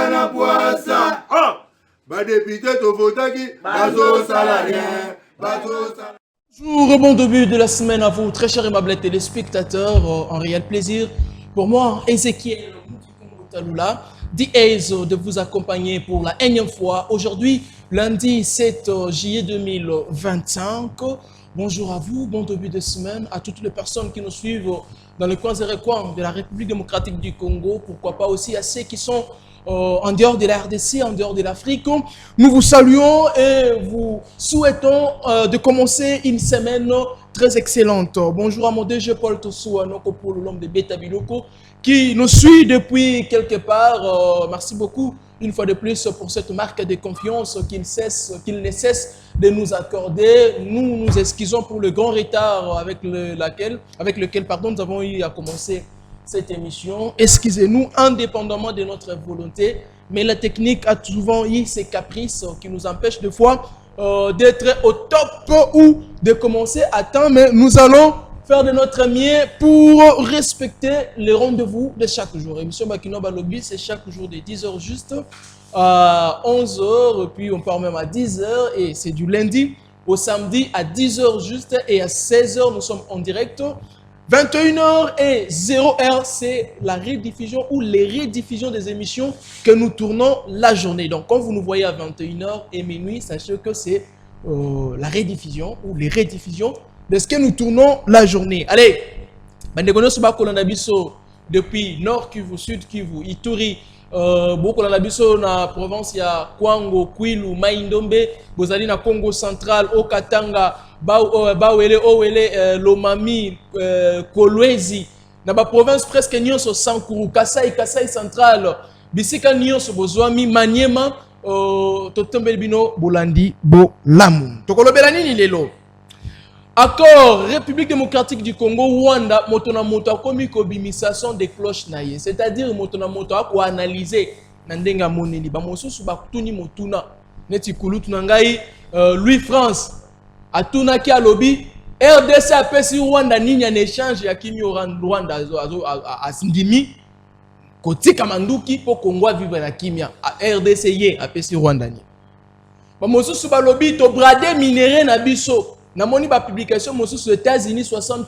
na poisa. Député Tofotaki, bazo salarié, bazo salarié. Bonjour, bon début de la semaine à vous, très chers et aimables téléspectateurs. Un réel plaisir pour moi, Ezekiel Talula, de vous accompagner pour la énième fois. Aujourd'hui, lundi 7 juillet 2025. Bonjour à vous, bon début de semaine, à toutes les personnes qui nous suivent dans les coins et recoins de la République démocratique du Congo. Pourquoi pas aussi à ceux qui sont en dehors de la RDC, en dehors de l'Afrique. Nous vous saluons et vous souhaitons de commencer une semaine très excellente. Bonjour à mon DG Paul Tossou, à Noko pour l'homme de Beta Biloko, qui nous suit depuis quelque part. Merci beaucoup une fois de plus pour cette marque de confiance qu'il ne cesse de nous accorder. Nous nous excusons pour le grand retard avec lequel nous avons eu à commencer cette émission. Excusez-nous, indépendamment de notre volonté, mais la technique a souvent eu ses caprices qui nous empêchent des fois d'être au top ou de commencer à temps, mais nous allons faire de notre mieux pour respecter les rendez-vous de chaque jour. Émission Bakino Balobi, c'est chaque jour de 10h juste à 11h, puis on part même à 10h, et c'est du lundi au samedi à 10h juste, et à 16h, nous sommes en direct. 21h et 0h, c'est la rediffusion ou les rediffusions des émissions que nous tournons la journée. Donc, quand vous nous voyez à 21h et minuit, sachez que c'est la rediffusion ou les rediffusions de ce que nous tournons la journée. Allez, depuis Nord Kivu, Sud Kivu, Ituri, beaucoup dans la biso na province ya Kwango, Kwilu, Maindombe, bozali na Congo central, Okatanga, Bawele, Owele, Lomami, Kolwezi, na ba province presque nyonso Sankuru, Kasai central, bisika nyonso bozwami Maniema, totombeli bino Bolandi Bolamu. Tokolobela nini lelo? Accord République démocratique du Congo, Rwanda, motona moto akomi kobimisation des cloches naye. C'est-à-dire motona moto ako analyser na ndenga moneli ba mosusu ba tuni motuna neti kulutu na ngai Louis France atuna ki alobi RDC apesi Rwanda nini en échange ya kimi Rwanda asindimi kotika manduki po Congo vivre na kimia RDC ye apesi Rwanda ni ba mosusu ba lobi to brader minéraux na biso. Na moni ba publication mosusu aux États-Unis 60%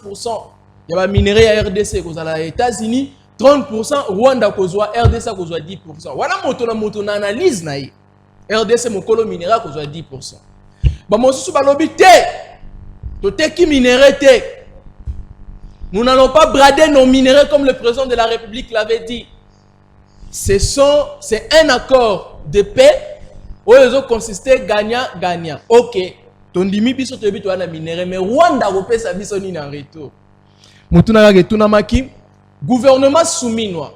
ya ba minerai ya RDC kozala États-Unis 30%, Rwanda kozwa RDC kozwa 10%. Wana moto na analyse na ye. RDC mokolo minerai kozwa 10%. Ba mosusu ba lobi te. To teki minerai te. Nous n'allons pas brader nos minéraux comme le président de la République l'avait dit. C'est un accord de paix où ils ont consisté gagnant-gagnant. OK. Tondimi biso to biso na minéraux, mais Rwanda kopesa biso ni en retour. Mutuna ga getuna maki gouvernement souminwa.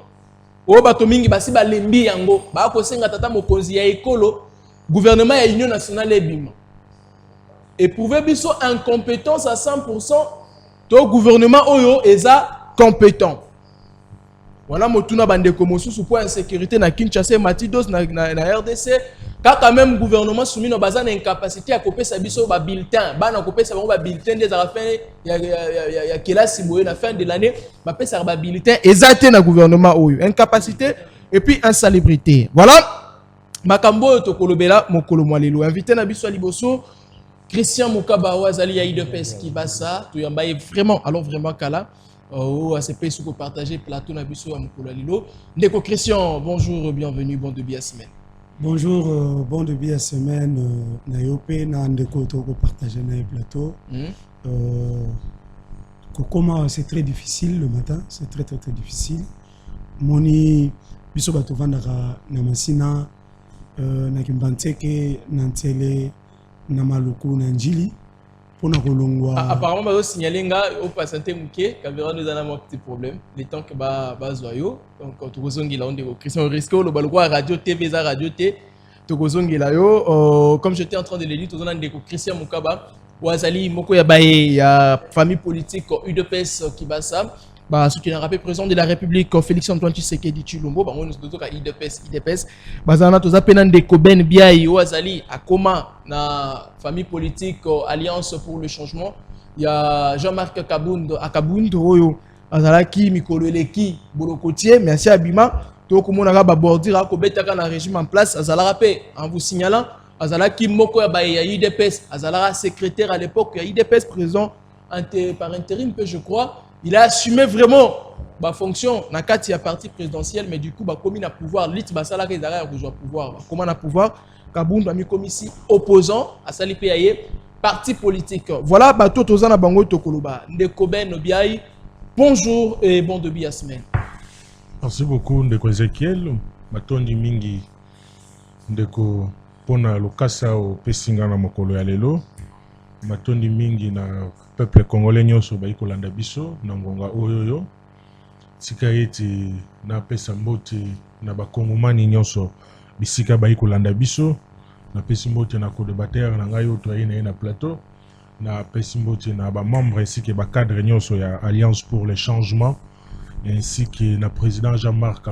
O bato mingi basi ba lembi yango ba ko senga tata mokonzi ya ekolo gouvernement ya Union nationale ebima. Éprouver biso incompétence à 100%, to gouvernement oyo eza compétent. Voilà motuna bandeko mosusu pour insécurité na Kinshasa Matidos na RDC. Quand même gouvernement soumis nos bazan incapacité à couper sa biso ba bulletin, bana couper sa ba bulletin des à la fin ya kelasi boye na fin de l'année, ba pesa ba bulletin exacté na gouvernement oyo, incapacité et puis insalubrité. Voilà. Makambo to kolobela mokolo mwalelo invité na biso liboso Christian Mukaba Wazali ya IDPS qui basa, to yamba vraiment alors vraiment kala. Oh, c'est pas ce que partager plateau na biso ya mokolo lilo. Ndeko Christian, bonjour, bienvenue, bon début à semaine. Bonjour, bon début à semaine. Nayope na ndeko to ko partager na plateau. Comment c'est très difficile le matin, c'est très difficile. Moni biso bato vandaka na masina na kimbanteke na ntele na maluku na njili. Apparemment, je vais signaler au patienté Mouké, caméra nous a un petit problème. Les temps que Bazoyo, donc Togozongi là, on dit Christian Risco, le balcon radio TV, radio T, Togozongi là, comme j'étais en train de le dire, Togozongi là, Christian Moukaba, Ouazali, Moko ya famille politique UDPS qui bat ça. Bah, ce qui est un rappel président de la République, Félix Antoine Tshisekedi Tshilombo, bah, on nous dit que IDPS, bah, ça a tous appelé des Koben Biaï, Ouazali, Akoma, na famille politique, Alliance pour le changement. Il y a Jean-Marc Kabound, Oyo, Azalaki, Mikolo Eleki, Bolokotier, merci Abima, tokomonaka ba bordira ko betaka na régime en place azalaka pe en vous signalant azalaki moko ya UDPS azalaka secrétaire à l'époque ya UDPS président par intérim je crois il a assumé vraiment ba fonction na kati ya parti présidentiel mais du coup ba komi na pouvoir lit ba sala ka ezalaka ya pouvoir comment na pouvoir Kabundu a mis comme ici opposant à sali PAE parti politique voilà bato tozana bango tokoloba ndeko Ben Obiai bonjour et bon début à semaine. Merci beaucoup ndeko Ezekiel matondi mingi ndeko pona lokasa o pesinga na mokolo ya lelo matondi mingi na peuple congolais nyonso ba ikolanda biso na ngonga oyoyo sika eti na pesa mbote na bakongomani nyonso bisika ba ikolanda biso na pesi mbote na co-débatteur na ngai oto ayi na plateau na pesi mbote na ba membre ainsi que ba cadre nyonso ya Alliance pour le changement ainsi que na président Jean-Marc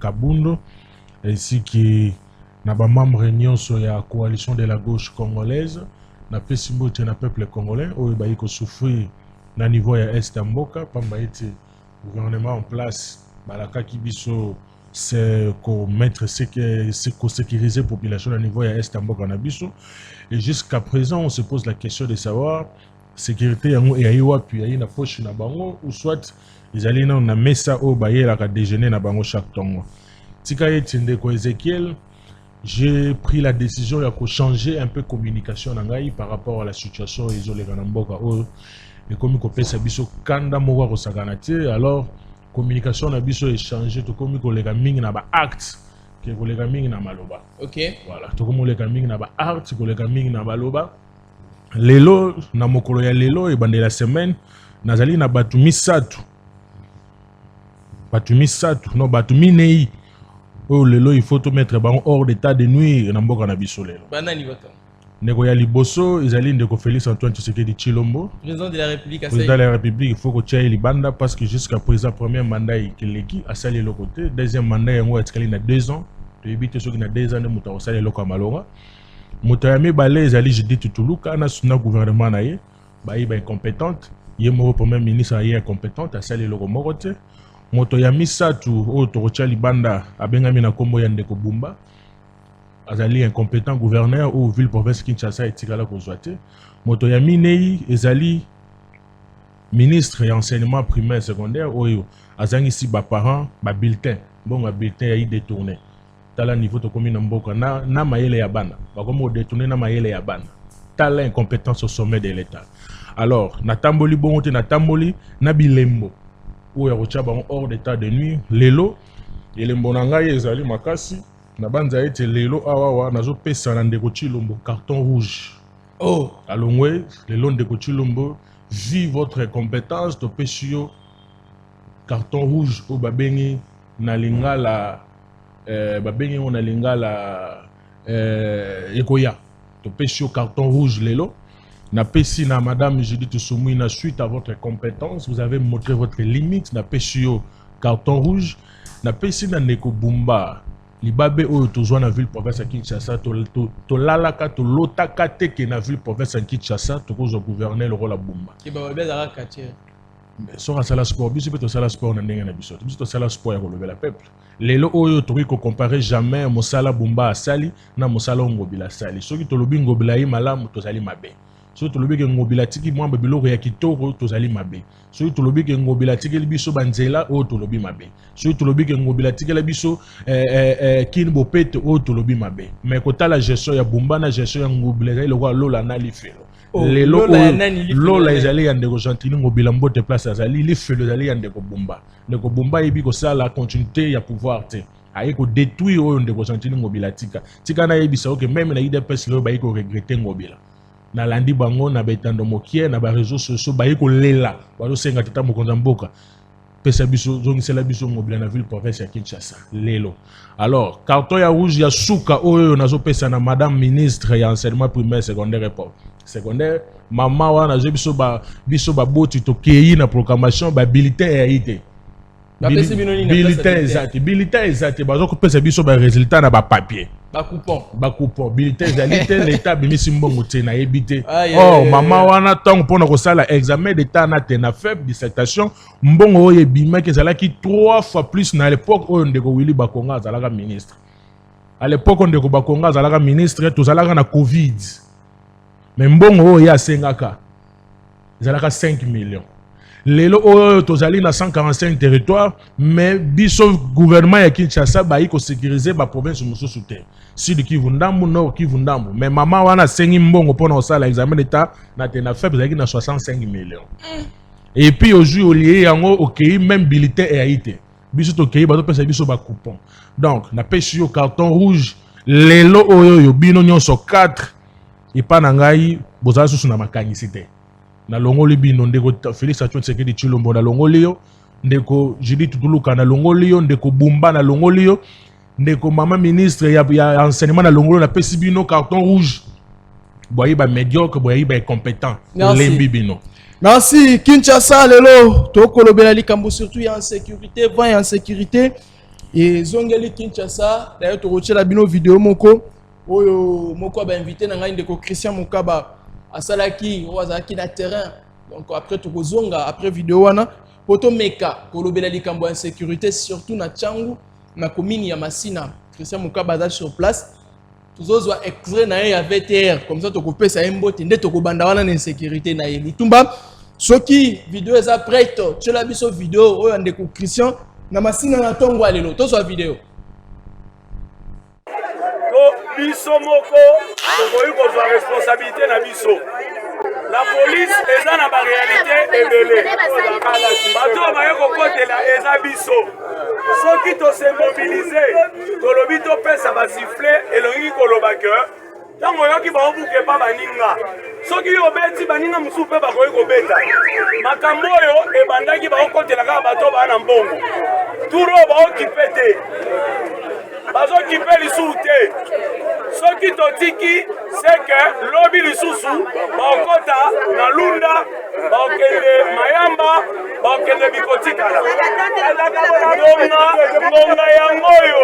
Kabundu ainsi que na ba membre nyonso ya coalition de la gauche congolaise na pesi mbote na peuple congolais oyo ba iko souffrir na niveau ya est ya mboka pamba ete gouvernement en place balakaki biso c'est qu'on mettre c'est qu'on sécuriser population à niveau à est en Boka-Nabiso et jusqu'à présent on se pose la question de savoir sécurité yango et ayiwa puis ayi na poche na bango ou soit ils allaient na mesa au baye la déjeuner na bango chaque temps tika yetinde ko Ezekiel j'ai pris la décision de changer un peu communication na ngai par rapport à la situation isolée na mboka o et comme ko pesa biso kanda moko ko sakanate alors communication na biso échanger to komi kolega mingi na ba acte ke kolega mingi na maloba OK voilà to komi kolega mingi na ba acte kolega mingi na maloba lelo na mokolo ya lelo e bande la semaine nazali na batu misatu no batu minei o lelo il faut to mettre bango hors d'état de nuire na mboka na biso lelo banani baka Ndeko ya liboso ezali ndeko Félix Antoine Tshisekedi Tshilombo président de la République président de la République il faut que tu libanda parce que jusqu'à présent premier mandat ikeleki asali le côté deuxième mandat yango atikali na 2 ans to ebite soki na 2 ans muta osali loko malonga muta ya mibale ezali Judith Tuluka na suna gouvernement na ye ba incompétente ye mo premier ministre ye incompétente asali loko moko te moto ya misatu o to libanda abengami na kombo ya ndeko Bumba azali incompétent gouverneur ou ville province Kinshasa et Tikala Kozwate. Moto ya minei ezali ministre et enseignement primaire et secondaire oyo azangi si ba parents ba bulletin bon ba bulletin ya détourné tala niveau to komi na mboka na mayele ya bana ba komo détourner na mayele ya bana tala incompétence au sommet de l'état alors na tamboli bongo te na tamboli na bilembo oyo rocha ba hors d'état de nuit lelo elembo na ngai ezali makasi na banza ete lelo awawa nazo pesa na ndeko Tshilombo carton rouge oh alongwe lelo ndeko Tshilombo vu votre compétence to pesio carton rouge o babengi na lingala babengi na lingala ekoya to pesio carton rouge lelo na pesi na madame Judith Soumouina suite à votre compétence vous avez montré votre limite na pesio carton rouge na pesi na ndeko Bumba libabe oyo tozwa na ville province ya Kinshasa to lalaka to lotaka te ke na ville province ya Kinshasa to kozo gouverner le rôle à Bumba ki ba bezara quartier sora sala sport biso to sala sport na ndenge na biso to sala sport ya kolobela peuple lelo oyo to ko comparer jamais mosala Bumba asali na mosala ngobila asali soki to lobi ngobila yi malamu to zali mabe soki to lobi ke ngobila tiki mwamba biloko ya kitoko to zali mabe soki to lobi ke ngobila tiki biso banzela oyo to lobi mabe soki to lobi ke ngobila tiki la biso kin bopete oyo to lobi mabe mais kota la gestion ya Bumba na gestion ya ngobila ezali lokwa lola na lifelo lelo lola ezali ya ndeko Gentili ngobila mbote place ezali lifelo ezali ya ndeko Bumba ndeko Bumba yebi kosala continuité ya pouvoir te aye ko détruire oyo ndeko Gentili ngobila tika na yebisa oke même na UDPS lo ba ko regretter ngobila na landi bango na betando mokie na ba réseaux sociaux ba ko lela ba senga tata mokonza mboka pesa biso zongisela biso ngobila na ville province ya Kinshasa lelo alors carton ya rouge ya suka oyo nazo pesa na madame ministre ya enseignement primaire secondaire et secondaire mama wana zo biso ba boti to keyi na proclamation ba bulletin ya ité bulletin exact bazo ko pesa biso ba résultat na ba papier Bacoupon. Bilité, l'État, bimisi mbongo te na ebité. Oh, maman wana tango pona ko sala examen d'état na te na faible dissertation, mbongo oye bima ke zala ki 3 fois plus na l'époque oyo ndeko Willy Bakonga azalaka ministre. À l'époque ndeko Bakonga azalaka ministre, to zalaka na Covid. Mais mbongo oyo ya sengaka. Zalaka 5 millions. Lelo oyo tozali na 145 territoires, mais biso gouvernement ya Kinshasa ba iko sécuriser ba province mususu te. Sud Kivu ndambu, Nord Kivu ndambu. Mais maman wana sengi mbongo pona osala examen d'état na te na faible zaki na 65 millions. Et puis aujourd'hui au lié yango okei même bulletin et aité. Biso to kei bato pesa biso ba coupon. Donc na pêche yo carton rouge lelo oyo yo bino nyonso 4 et pa na ngai bozala susu na makanisité. Na longoli bino ndeko Félix Antoine Tshisekedi Tshilombo na longoli yo, ndeko Judith Tuluka na longoli yo, ndeko Bumba na longoli yo, ndeko mama ministre ya enseignement na longoli na pesi bino carton rouge. Boyi ba médiocre, boyi ba incompétent. Lembi bino. Merci Kinshasa lelo tokolobela likambo surtout ya insécurité, vent ya insécurité et zongeli Kinshasa d'ailleurs tokochela bino vidéo moko oyo moko ba invité na ngai ndeko Christian Mukaba asalaki wazaki na terrain. Donc après tokozonga après vidéo wana poto meka kolobela likambo ya insécurité surtout na Tchangu na commune ya Masina. Christian Mukaba est sur place. Tozozwa extrait na ya VTR comme ça tokopesa mbote nde tokobanda wana na insécurité na yeli tumba soki vidéo eza prête tshela biso vidéo oyo ndeko Christian na Masina na tongo alelo tozwa vidéo to biso moko tokoki kozwa responsabilité na biso. La police eza na ba réalité ebele bato baye kokotela eza biso soki tose mobilize tolobi topesa basifle elongi koloba ke ntango oyoki baobuke pa baninga soki obeti baninga mosusu mpe bakoki kobeta makambo oyo ebandaki baokotela kaka bato baa na mbongo turo baokipe te bazokipe lisusu te soki totiki seke lobi lisusu baokota na lunda baokende mayamba baokende bikotikala ngonga yango oyo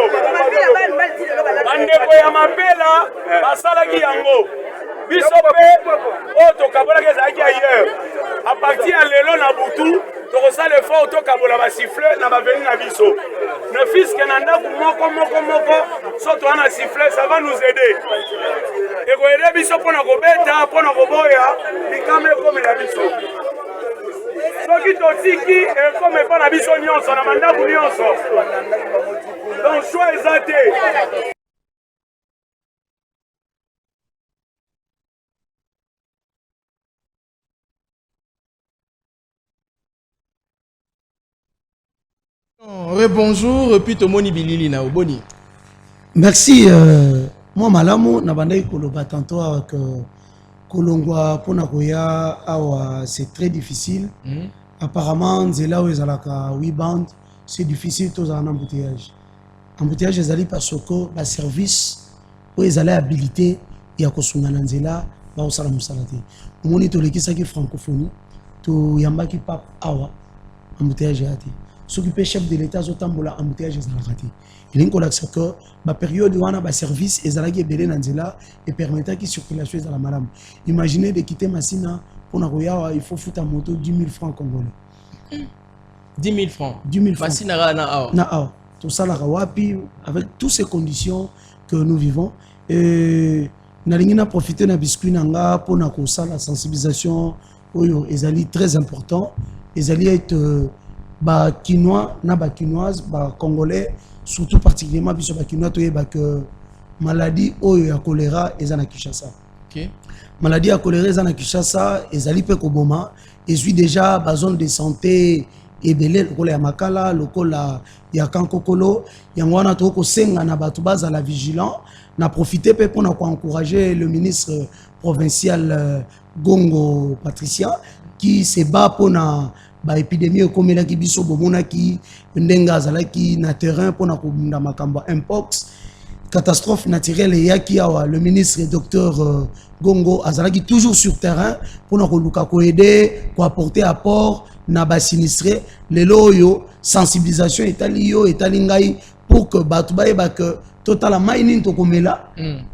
bandeko ya mapela basalaki yango biso mpe oyo tokabolaki ezalaki ailleurs a partir ya lelo na butu tokosala effort tokabola basifle na baveni na biso ne fiske na ndako moko so toa na sifle ça va nous aider ekoyede biso mpona kobeta mpona koboya likama ekomela biso soki totiki ekome mpo na biso nyonso na mandako nyonso donc choix eza te. Bonjour, puis Tomoni Bilili na Oboni. Merci. Moi, Malamu, Nabandai Koloba tantôt avec Kolongwa Ponakoya, c'est très difficile. Apparemment, Zela ou Zalaka 8 bandes, c'est difficile tous en embouteillage. Embouteillage, ils allaient parce que le service, où ils allaient habiliter, il y a Kosungan Zela, bah au Salam Salati. Au moment où ils sont francophonie, tout Yamba qui pape awa, embouteillage est hâte. S'occuper chef de l'État zotambola embouteillage ezala raté. Il y a une que la période où on a un service ezala qui est belé nanzela et permettant que circulation ezala madame. Imaginez de quitter Massina pour na koya il faut foutre à moto 10 000 francs congolais. 10 000 francs. 10 000 francs. Massina na awa. Na awa. Tout ça la rawapi avec toutes ces conditions que nous vivons et na lingina profiter na biscuit nanga pour na ko la sensibilisation oyo ezali très important. Ezali être ba quinois na ba quinoise ba congolais surtout particulièrement biso ba quinois to yeba que maladie oyo ya choléra eza na Kinshasa. OK. Maladie ya choléra eza na Kinshasa ezali pe ko boma ezui déjà ba zone de santé ebele lokola ya makala lokola ya kankokolo yango wana to ko senga na bato baza la vigilant na profiter pe pour na ko encourager le ministre provincial Gongo Patricia qui se bat pour na ba épidémie comme la qui biso bomona qui ndenga zalaki na terrain pour na kubunda makamba mpox catastrophe naturelle ya ki awa le ministre docteur Gongo azalaki toujours sur terrain pour na koluka ko aider ko apporter apport na ba sinistré lelo yo sensibilisation etali yo etali ngai pour que batu ba que total la maïnin tokomela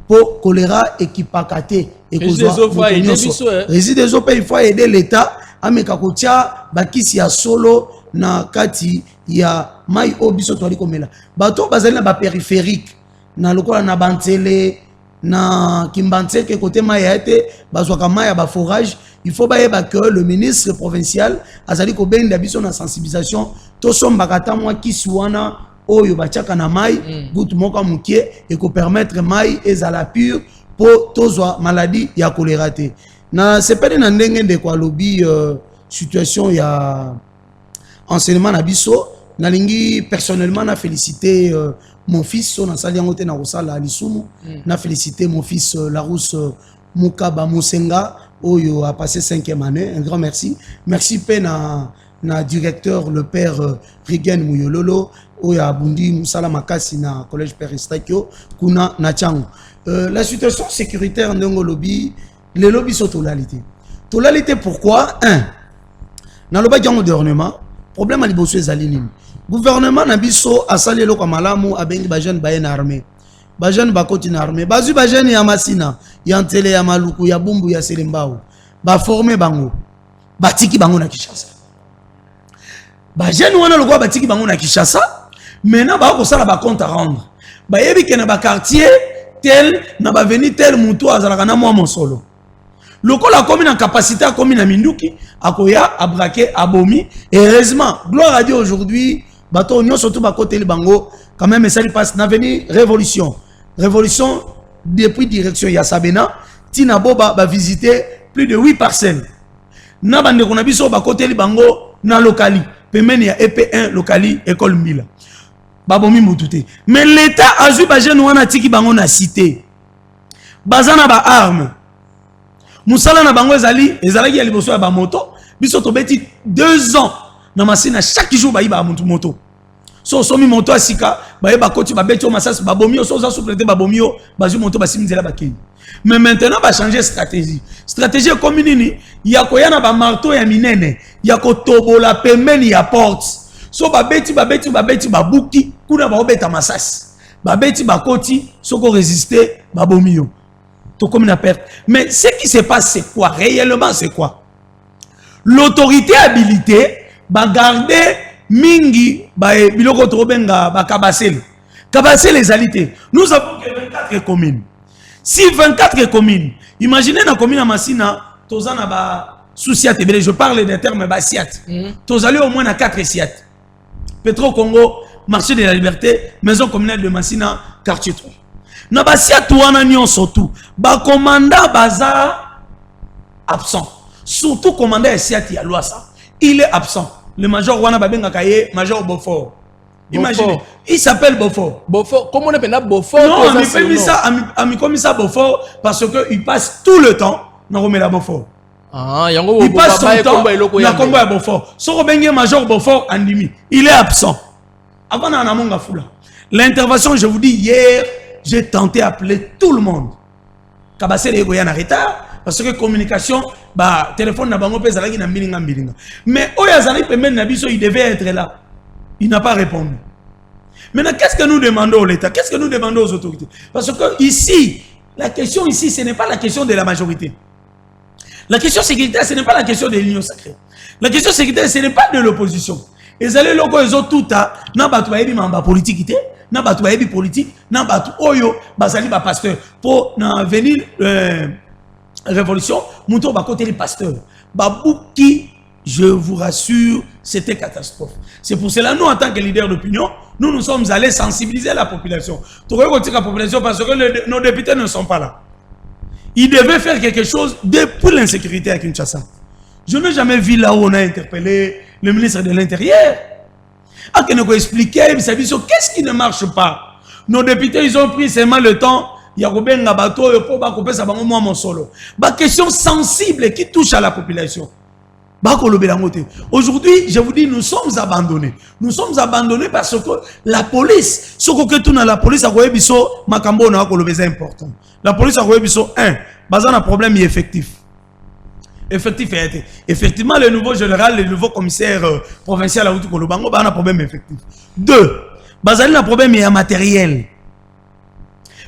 pour choléra équipakate et résident des eaux il faut aider l'état à mekakotia bakisi ya solo na kati ya mai obiso to ali komela bato bazali na ba périphérique na lokola na bantele na Kimbantseke côté Mayate bazwaka maya ba forage il faut ba que le ministre provincial azali ko benda biso na sensibilisation to sombaka ta mwa kiswana oyo bachaka na mai goutte moka mukie et ko permettre mai ezala pure pour tozwa maladie ya choléra te na sepene na ndenge de kwa lobby situation ya enseignement na biso na lingi personnellement na féliciter mon fils on a sali ngote na kosala lisumu na féliciter mon fils Larousse Mukaba Musenga oyo a passé 5e année un grand merci pe na directeur le père Rigen Muyololo oyo abundi musala makasi na collège Père Estakio kuna na chango la situation sécuritaire ndongo lobby les lobbies sont totalité pourquoi na loba jango gouvernement problème à liboso ezali nini gouvernement na biso asali eloko malamu abengi ba jeune ba na armée ba jeune ba koti na armée bazu ba jeune ya Masina ya Ntele ya Maluku ya Bumbu ya Selembao ba former bango batiki bango na Kinshasa ba jeune wana lokwa batiki bango na Kinshasa maintenant ba ko sala ba compte à rendre ba yebi ke na ba quartier tel na ba veni tel mutu azalaka na mwa mosolo lokola komi na capacité à komi na minduki akoya abraquer abomi heureusement gloire à Dieu aujourd'hui bato nyo surtout ba côté le bango quand même ça passe na venu révolution depuis direction ya Sabena tina boba ba visiter plus de 8 parcelles na bande ko na biso ba côté le bango na locali pemeni ya EP1 locali école Mila babomi mutute mais l'état a ju ba jeune wana tiki bango na cité bazana ba armes musala na bango ezalaki ya liboso ya ba moto biso to beti 2 ans na masina chaque jour ba iba moto so somi moto asika ba yeba koti ba beti o masasi ba bomio so za sous-traiter ba bomio ba ju moto ba simizela ba kei mais maintenant ba changer stratégie comme nini ya koyana ba marteau ya minene ya ko tobola pembeni ya porte so ba beti ba buki kuna ba obeta masasi ba beti ba koti soko résister ba bomio comme une perte. Mais ce qui se passe, c'est quoi? Réellement, c'est quoi? L'autorité habilitée va garder mingi biloko trobenga ba kabasser les alités. Nous avons que 24 communes. Si 24 communes, imaginez la commune à Masina, tozana ba souciat, je parle des termes basiat. Tozali au moins à 4 siat. Petro Congo, marché de la liberté, maison communale de Masina, quartier 3. Na basia tuana nyon surtout ba commandant baza absent surtout commandant Siati ya Loasa il est absent le major wana babenga kaye major Beaufort imaginez il s'appelle Beaufort comment on appelle Beaufort non mais fait ça ami comme ça Beaufort parce que il passe tout le temps na remela Beaufort il passe son temps na combo ya Beaufort so benga major Beaufort andimi il est absent avant na monga fula l'intervention je vous dis hier j'ai tenté d'appeler tout le monde. Kabase le goya na retard parce que communication ba téléphone na bango pesa laki na milinga. Mais oyazali pemene na biso il devait être là. Il n'a pas répondu. Maintenant qu'est-ce que nous demandons au l'État? Qu'est-ce que nous demandons aux autorités? Parce que ici la question ici ce n'est pas la question de la majorité. La question sécuritaire ce n'est pas la question de l'union sacrée. La question sécuritaire ce n'est pas de l'opposition. Les allez loko ezo tuta na batu bayebi mamba politique ité na batu bayebi politique na batu oyo bazali ba pasteur pour na venir révolution muto ba côté les pasteurs babuki je vous rassure c'était catastrophe. C'est pour cela nous en tant que leader d'opinion nous sommes allés sensibiliser la population. Tokoy ko tika population parce que nos députés ne sont pas là. Ils devaient faire quelque chose depuis l'insécurité à Kinshasa. Je n'ai jamais vu là où on a interpellé le ministre de l'Intérieur. À qui nous expliquer, qu'est-ce qui ne marche pas? Nos députés, ils ont pris seulement le temps. Il y a un bateau, une question sensible qui touche à la population. Aujourd'hui, je vous dis, nous sommes abandonnés. Nous sommes abandonnés parce que la police, ce que tout dans la police, c'est important. La police a un problème effectif. Effectivement, le nouveau général, le nouveau commissaire provincial à Outou Kolobango, a un problème effectif. 2, il y a un problème matériel.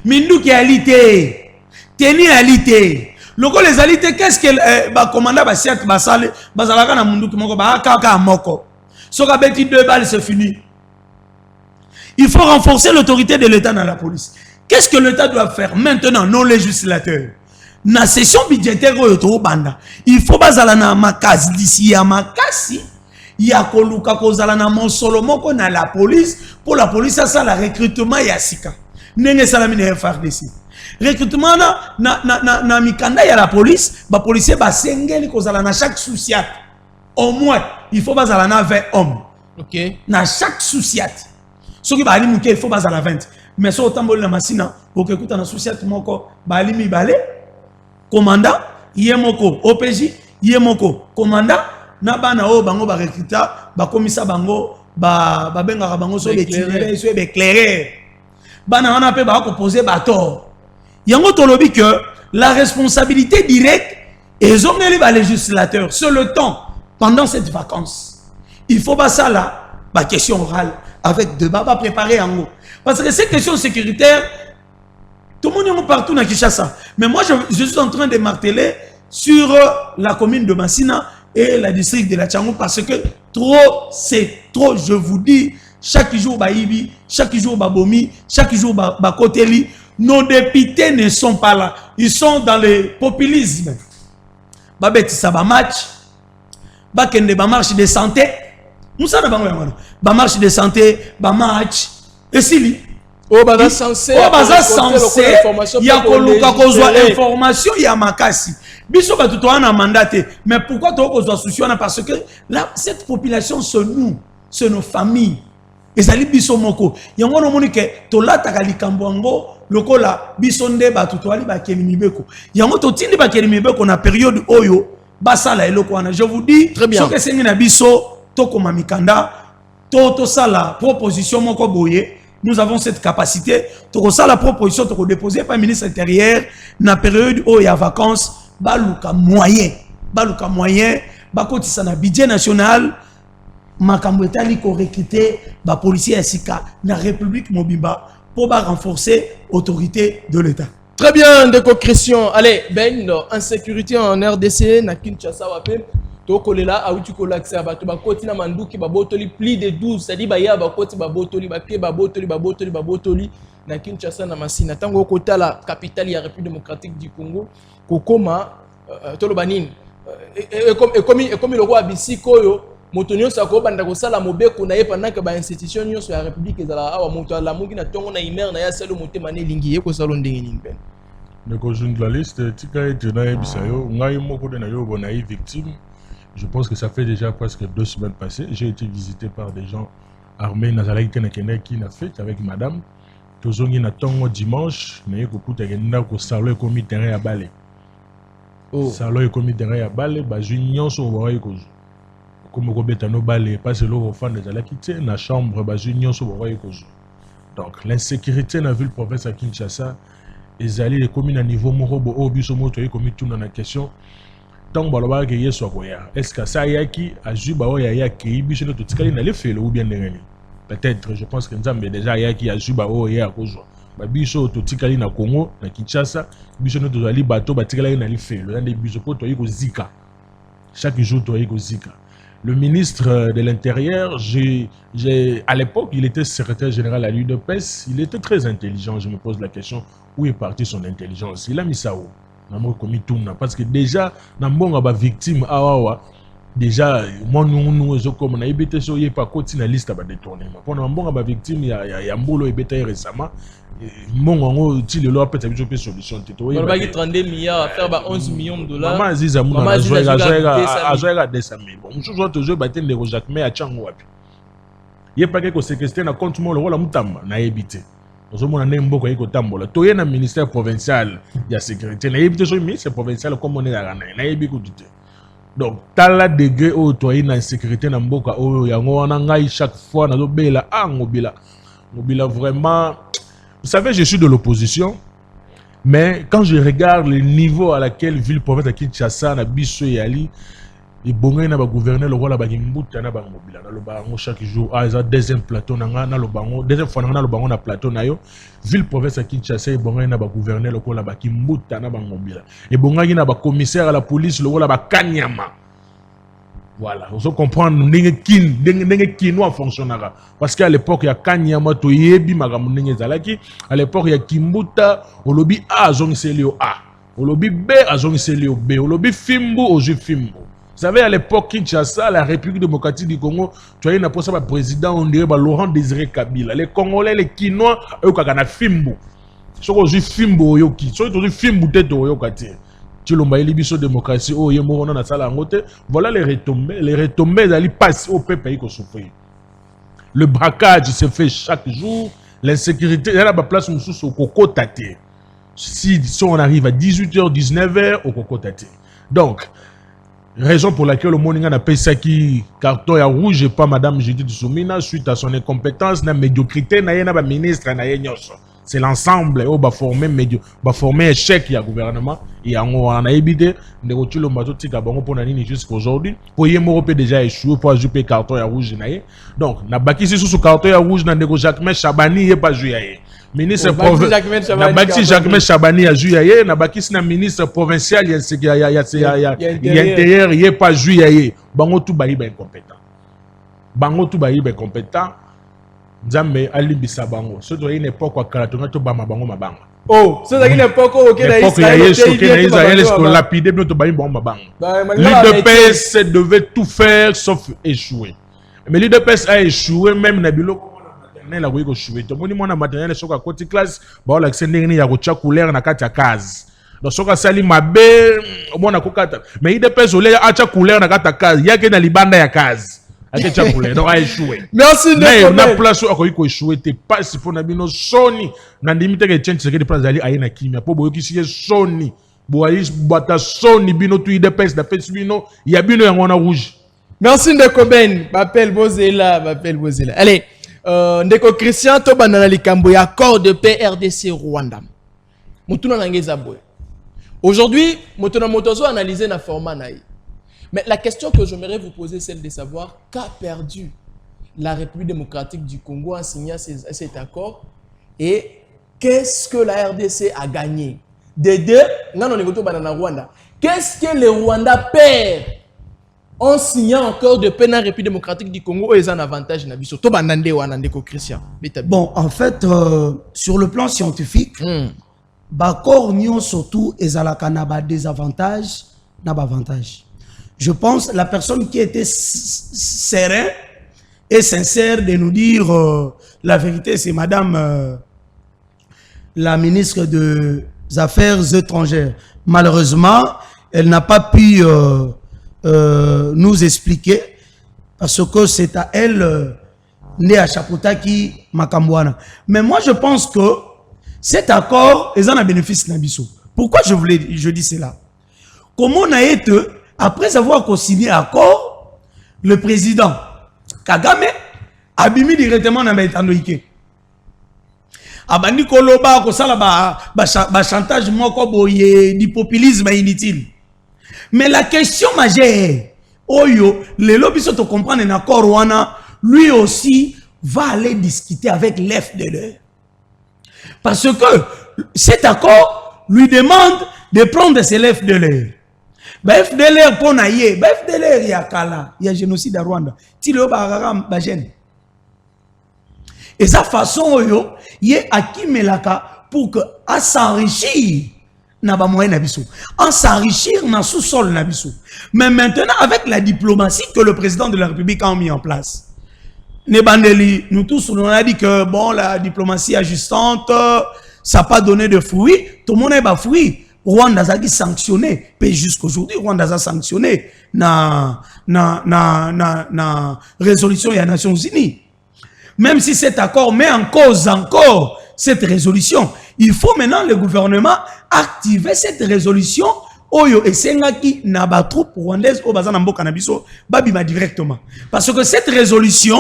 Minduki alité. Teni alité. Loko les alités, qu'est-ce que le commandant Bassiat Basale, Bazalaka na Munduki Moko, Bakaka Moko. Soka beti 2 balles, c'est fini. Il faut renforcer l'autorité de l'État dans la police. Qu'est-ce que l'État doit faire maintenant, non législateur? Na session budgétaire, il faut bazala na makasi d'ici à makasi. Il y a koluka kozala na monsolo moko na la police. Pour la police, ça la recrutement yasika. Nenge salami na FRDC. Recrutement na mikanda ya la police, ba policier ba sengeli kozala na chaque souciat. Au moins, il faut bazala na 20 hommes. OK. Na chaque souciat. Ce qui va aller il faut bazala 20. Mais so tambol na masina, pour que écoute na souciat moko ba alimi balé. Commandant, yemoko OPJ, yemoko commandant, na bana o bango ba recruta, ba komisa bango, ba benga bango so l'éclaireur, so éclaireur. Bana wana pe ba ko poser bator. Yango tolobi que la responsabilité directe et zongeli ba législateur sur le temps pendant cette vacances. Il faut pas ça là, ba question orale avec débat ba préparer yango. Parce que ces questions sécuritaires tout le monde est partout dans Kinshasa. Mais moi, je suis en train de marteler sur la commune de Massina et la district de la Tchangou parce que trop, c'est trop, je vous dis, chaque jour, Baïbi, chaque jour, Babomi, chaque jour, Bakoteli, nos députés ne sont pas là. Ils sont dans le populisme. Babeti Saba match, Bakende ba marche de santé, Moussa na bango yamano, ba marche de santé, ba match, et si Oh baza censé ya koluka kozwa information ya makasi biso ba tuto na mandaté mais pourquoi to kozwa souci na parce que là cette population c'est nos familles ezali biso moko yango no moni ke to lataka likambo ngo lokola biso nde ba tuto ali ba keli mibeko yango to tindi ba keli mibeko na période oyo basala eloko wana je vous dis ce que c'est na biso to koma mikanda to sala proposition moko boye. Nous avons cette capacité. Tu ça la proposition, tu déposer par le ministre intérieur dans la période où il y a vacances, baluka moyen, bakoti na budget national, makamweta li ko recruter ba policier asika na République Mobimba pour renforcer l'autorité de l'État. Très bien, Ndeko Christian. Allez, Ben, insécurité en RDC, na Kinshasa wape. Tokolela awuti kolakisa bato bakoti na manduki babotoli plus de 12 c'est-à-dire baya bakoti babotoli bapie babotoli na Kinshasa na Masina tango kota la capitale ya République démocratique du Congo kokoma tolobanine comme le roi bisiko yo moto nyonso ko banda ko sala mobeko na ye pendant que ba institution nyonso ya République ezala awa moto la mungi na tongo na imer na ya selo motema ne lingi ye ko salo ndenge nini ben le journaliste tika ete na yebisayo ngai moko de na yo bona victime. Je pense que ça fait déjà presque 2 semaines passées. J'ai été visité par des gens armés Nazaré Kenekene qui n'a fait avec madame. Tozongi na tongo dimanche, mais ko na ko salon komi terrain à balé. Oh, salon komi terrain à balé, ba junion so boy ko. Comme ko beta no balé, parce que l'eau fan de la quitter na chambre ba junion so boy ko. Donc l'insécurité na ville province à Kinshasa, les alliés les communes à niveau morobo obiso moto yi komi tout dans la question. Tant que que yeso akoya est-ce que ça yaki ajuba o ya ki biso to tikali na le felo ou bien ndengani peut-être je pense que nzambe déjà yaki ajuba o ya kozwa ba biso to tikali na Congo na Kinshasa biso no to ali bato ba tikali na le felo na de biso po to yiko zika chaque jour to yiko zika. Le ministre de l'Intérieur, à l'époque, il était secrétaire général à l'UDPS, il était très intelligent, je me pose la question, où est partie son intelligence? Il a mis ça où? Parce que déjà, dans le victime, déjà, moi, nous, comme on a été sur pas côté la liste à détourner. Pendant bon victime, il y a un boulot et récemment. Mon tu le loi peut-être une solution. On va 32 milliards à faire 11 millions de dollars. Maman Aziza Mouna a joué à 200 000. Bon, je joue toujours battre les Jacques mais à Tchangou. Il n'y a pas quelque chose que c'était un compte le rôle Moutamba n'a évité. Nous avons un embo qui est tambola. Toi, il y a un ministère provincial de la sécurité. N'a évité sur le ministère provincial comme on est à Ghana. N'a évité tout. Donc, t'as degré où toi il y a une sécurité dans Mboka où il y a un chaque fois dans le bela mobila vraiment. Vous savez, je suis de l'opposition, mais quand je regarde le niveau à laquelle ville province à Kinshasa, na Bisso et Ali, Et bon, il y a un gouverneur, le roi, il y a un mbuta na bangobila. Na lo bango chaque jour, ah, ils ont deuxième plateau na lo bango, deuxième fois na lo bango na plateau na yo. Ville province à Kinshasa, et bon, il y a un gouverneur, le roi, il y a un mbuta na bangobila. Et bon, il y a un commissaire à la police, le roi, il y a un kanyama. Voilà, vous comprenez, n'engé kino fonctionnera. Parce qu'à l'époque, il y a kanyama to yebi magamu n'engé zalaki. À l'époque, il y a kimbuta, au lobby A, zone selio A. Au lobby B, à zone selio B. Au lobby Fimbu, au jeu Fimbu. Vous savez, à l'époque, Kinshasa, la République démocratique du Congo, tu as eu un président, on dirait Laurent Désiré Kabila. Les Congolais, les Kinois, eux, ils ont Fimbu. Si on joue Fimbu, yoki. Si on joue Fimbu, tête, yoki. Tu l'as dit, la démocratie, oh, yémo, on a ça là, voilà les retombées. Les retombées, elles passent au pays qui souffre. Le braquage se fait chaque jour. L'insécurité, il y a la place où on Coco Tate. Si on arrive à 18h, 19h, au Coco Tate. Donc, raison pour laquelle le monde a payé ça qui carton rouge et pas Madame Judith Soumina suite à son incompétence, na médiocrité, na ministre, na yenyoso. C'est l'ensemble où va former échec il y a gouvernement et on a évité de retirer le bateau tika bango pour nani jusqu'à aujourd'hui pour y Europé déjà échoué pour ajouter carton rouge na. Donc na baki si sous carton rouge na nego Jacques Chabani est pas joué. Ministre Jacques Chabani a joué na baki si na ministre provincial il y a intérieur il est pas joué bango tout bayi ba incompétent. Bango tout bayi ba incompétent. Nzambe alibisa bango. C'est une époque où Kalatonga to bama bango mabanga. Oh, c'est une époque où Israël est lapidé bien to bama mabanga. L'UDPS devait tout faire sauf échouer. Mais l'UDPS a échoué même na biloko la ko échoué. To moni mona matériel soka côté classe ba la sendeni ya ko tia couleur na kati ya case. Donc soka sali mabe mona ko kata. Mais l'UDPS ole a tia couleur na kati ya case. Yake na libanda ya case. Donc a échoué. Merci de na place où ko échoué te pas si pour na bino soni na limite que change que de place ali ayena kimia po boyoki si soni boalis bata soni bino tu IDPS da pes bino ya bino yango na rouge. Merci Ndeko Ben, m'appelle Bozela. Allez, Ndeko Christian to banana likambo ya accord de paix RDC Rwanda. Mutuna nangeza boy. Aujourd'hui, mutuna motozo analyser na format naï. Mais la question que j'aimerais vous poser, c'est celle de savoir qu'a perdu la République démocratique du Congo en signant cet accord et qu'est-ce que la RDC a gagné. Des deux, qu'est-ce que le Rwanda perd en signant encore de paix dans la République démocratique du Congo et un avantage Bon, en fait, sur le plan scientifique, l'accord n'y surtout et à des avantages, n'a pas avantage. Je pense que la personne qui était sereine et sincère de nous dire la vérité, c'est Madame la ministre des Affaires étrangères. Malheureusement, elle n'a pas pu nous expliquer parce que c'est à elle, né à Chapotaki, Makambouana. Mais moi, je pense que cet accord est un bénéfice Nabiso. Pourquoi je dis cela? Comment on a été après avoir signé l'accord, le président Kagame a bimi directement dans Betanoïke. Abandi koloba ko sala ba chantage moko boye du populisme inutile. Mais la question majeure, oyo le lobby to comprendre un accord wana, lui aussi va aller discuter avec l'FDLR. Parce que cet accord lui demande de prendre ses l'FDLR. FDLR pour naïe, FDLR il y a Kala, il y a génocide à Rwanda. Tilo Bararam Bajen. Et sa façon yo, il y a Akimelaka pour que à s'enrichir n'a pas moyen nabiso, à s'enrichir dans sous-sol nabiso. Mais maintenant avec la diplomatie que le président de la République a mis en place, Nebandeli, nous tous on a dit que bon la diplomatie ajustante, ça n'a pas donné de fruits, tout le monde n'a pas fruits. Rwanda a sanctionné, puis jusqu'aujourd'hui, Rwanda a sanctionné na résolution des Nations Unies. Même si cet accord met en cause encore cette résolution, il faut maintenant le gouvernement activer cette résolution. Oyo et sengaki na ba troupe rwandaise au bazana mboka na biso babima directement. Parce que cette résolution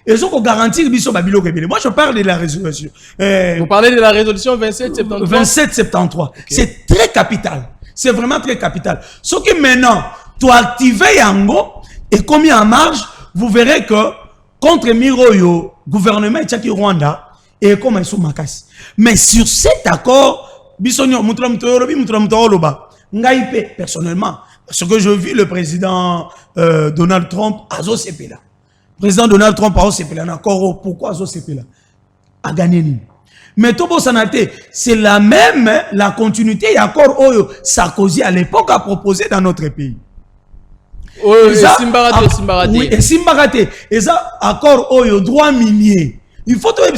ils ont garanti biso babilo kebele. Moi je parle de la résolution. Vous parlez de la résolution 2773. 2773. Okay. C'est très capital. C'est vraiment très capital. Ce qui maintenant tu activer yango et comme en marge, vous verrez que contre Miroyo, gouvernement Tchaki Rwanda, et comme ils sont makasi. Mais sur cet accord, personnellement, parce que je vis le président Donald Trump à Zosepela. Président Donald Trump a Zosepela, d'accord, pourquoi Zosepela a gagné. Mais Tobo Sanate, c'est la même, la continuité, accord Oyo Sarkozy à l'époque a proposé dans notre pays. Oui, et Simbarate. Et ça, accord Oyo, droit minier. Il faut trouver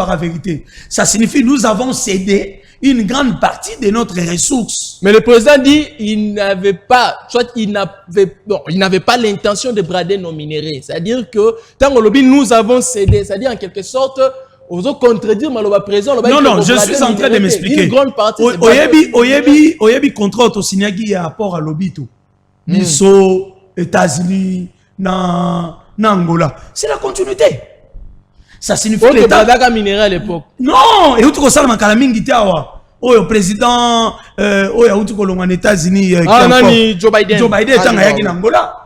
la vérité. Ça signifie que nous avons cédé une grande partie de notre ressources. Mais le président dit qu'il n'avait pas, il n'avait pas l'intention de brader nos minéraux. C'est-à-dire que tant que nous avons cédé, c'est-à-dire en quelque sorte, aux autres contredire le président. Non, je suis en train de m'expliquer. Une grande partie. Oyebi contre Otosinyagi y a rapport à l'obito. Miso, États-Unis, Angola. C'est la continuité. Ça signifie que l'État a minéral à l'époque. Non, et où tu consales ma calamingi tawa. Oh, le président, oh, où tu colonnes en États-Unis. Joe Biden. Joe Biden est en Angola.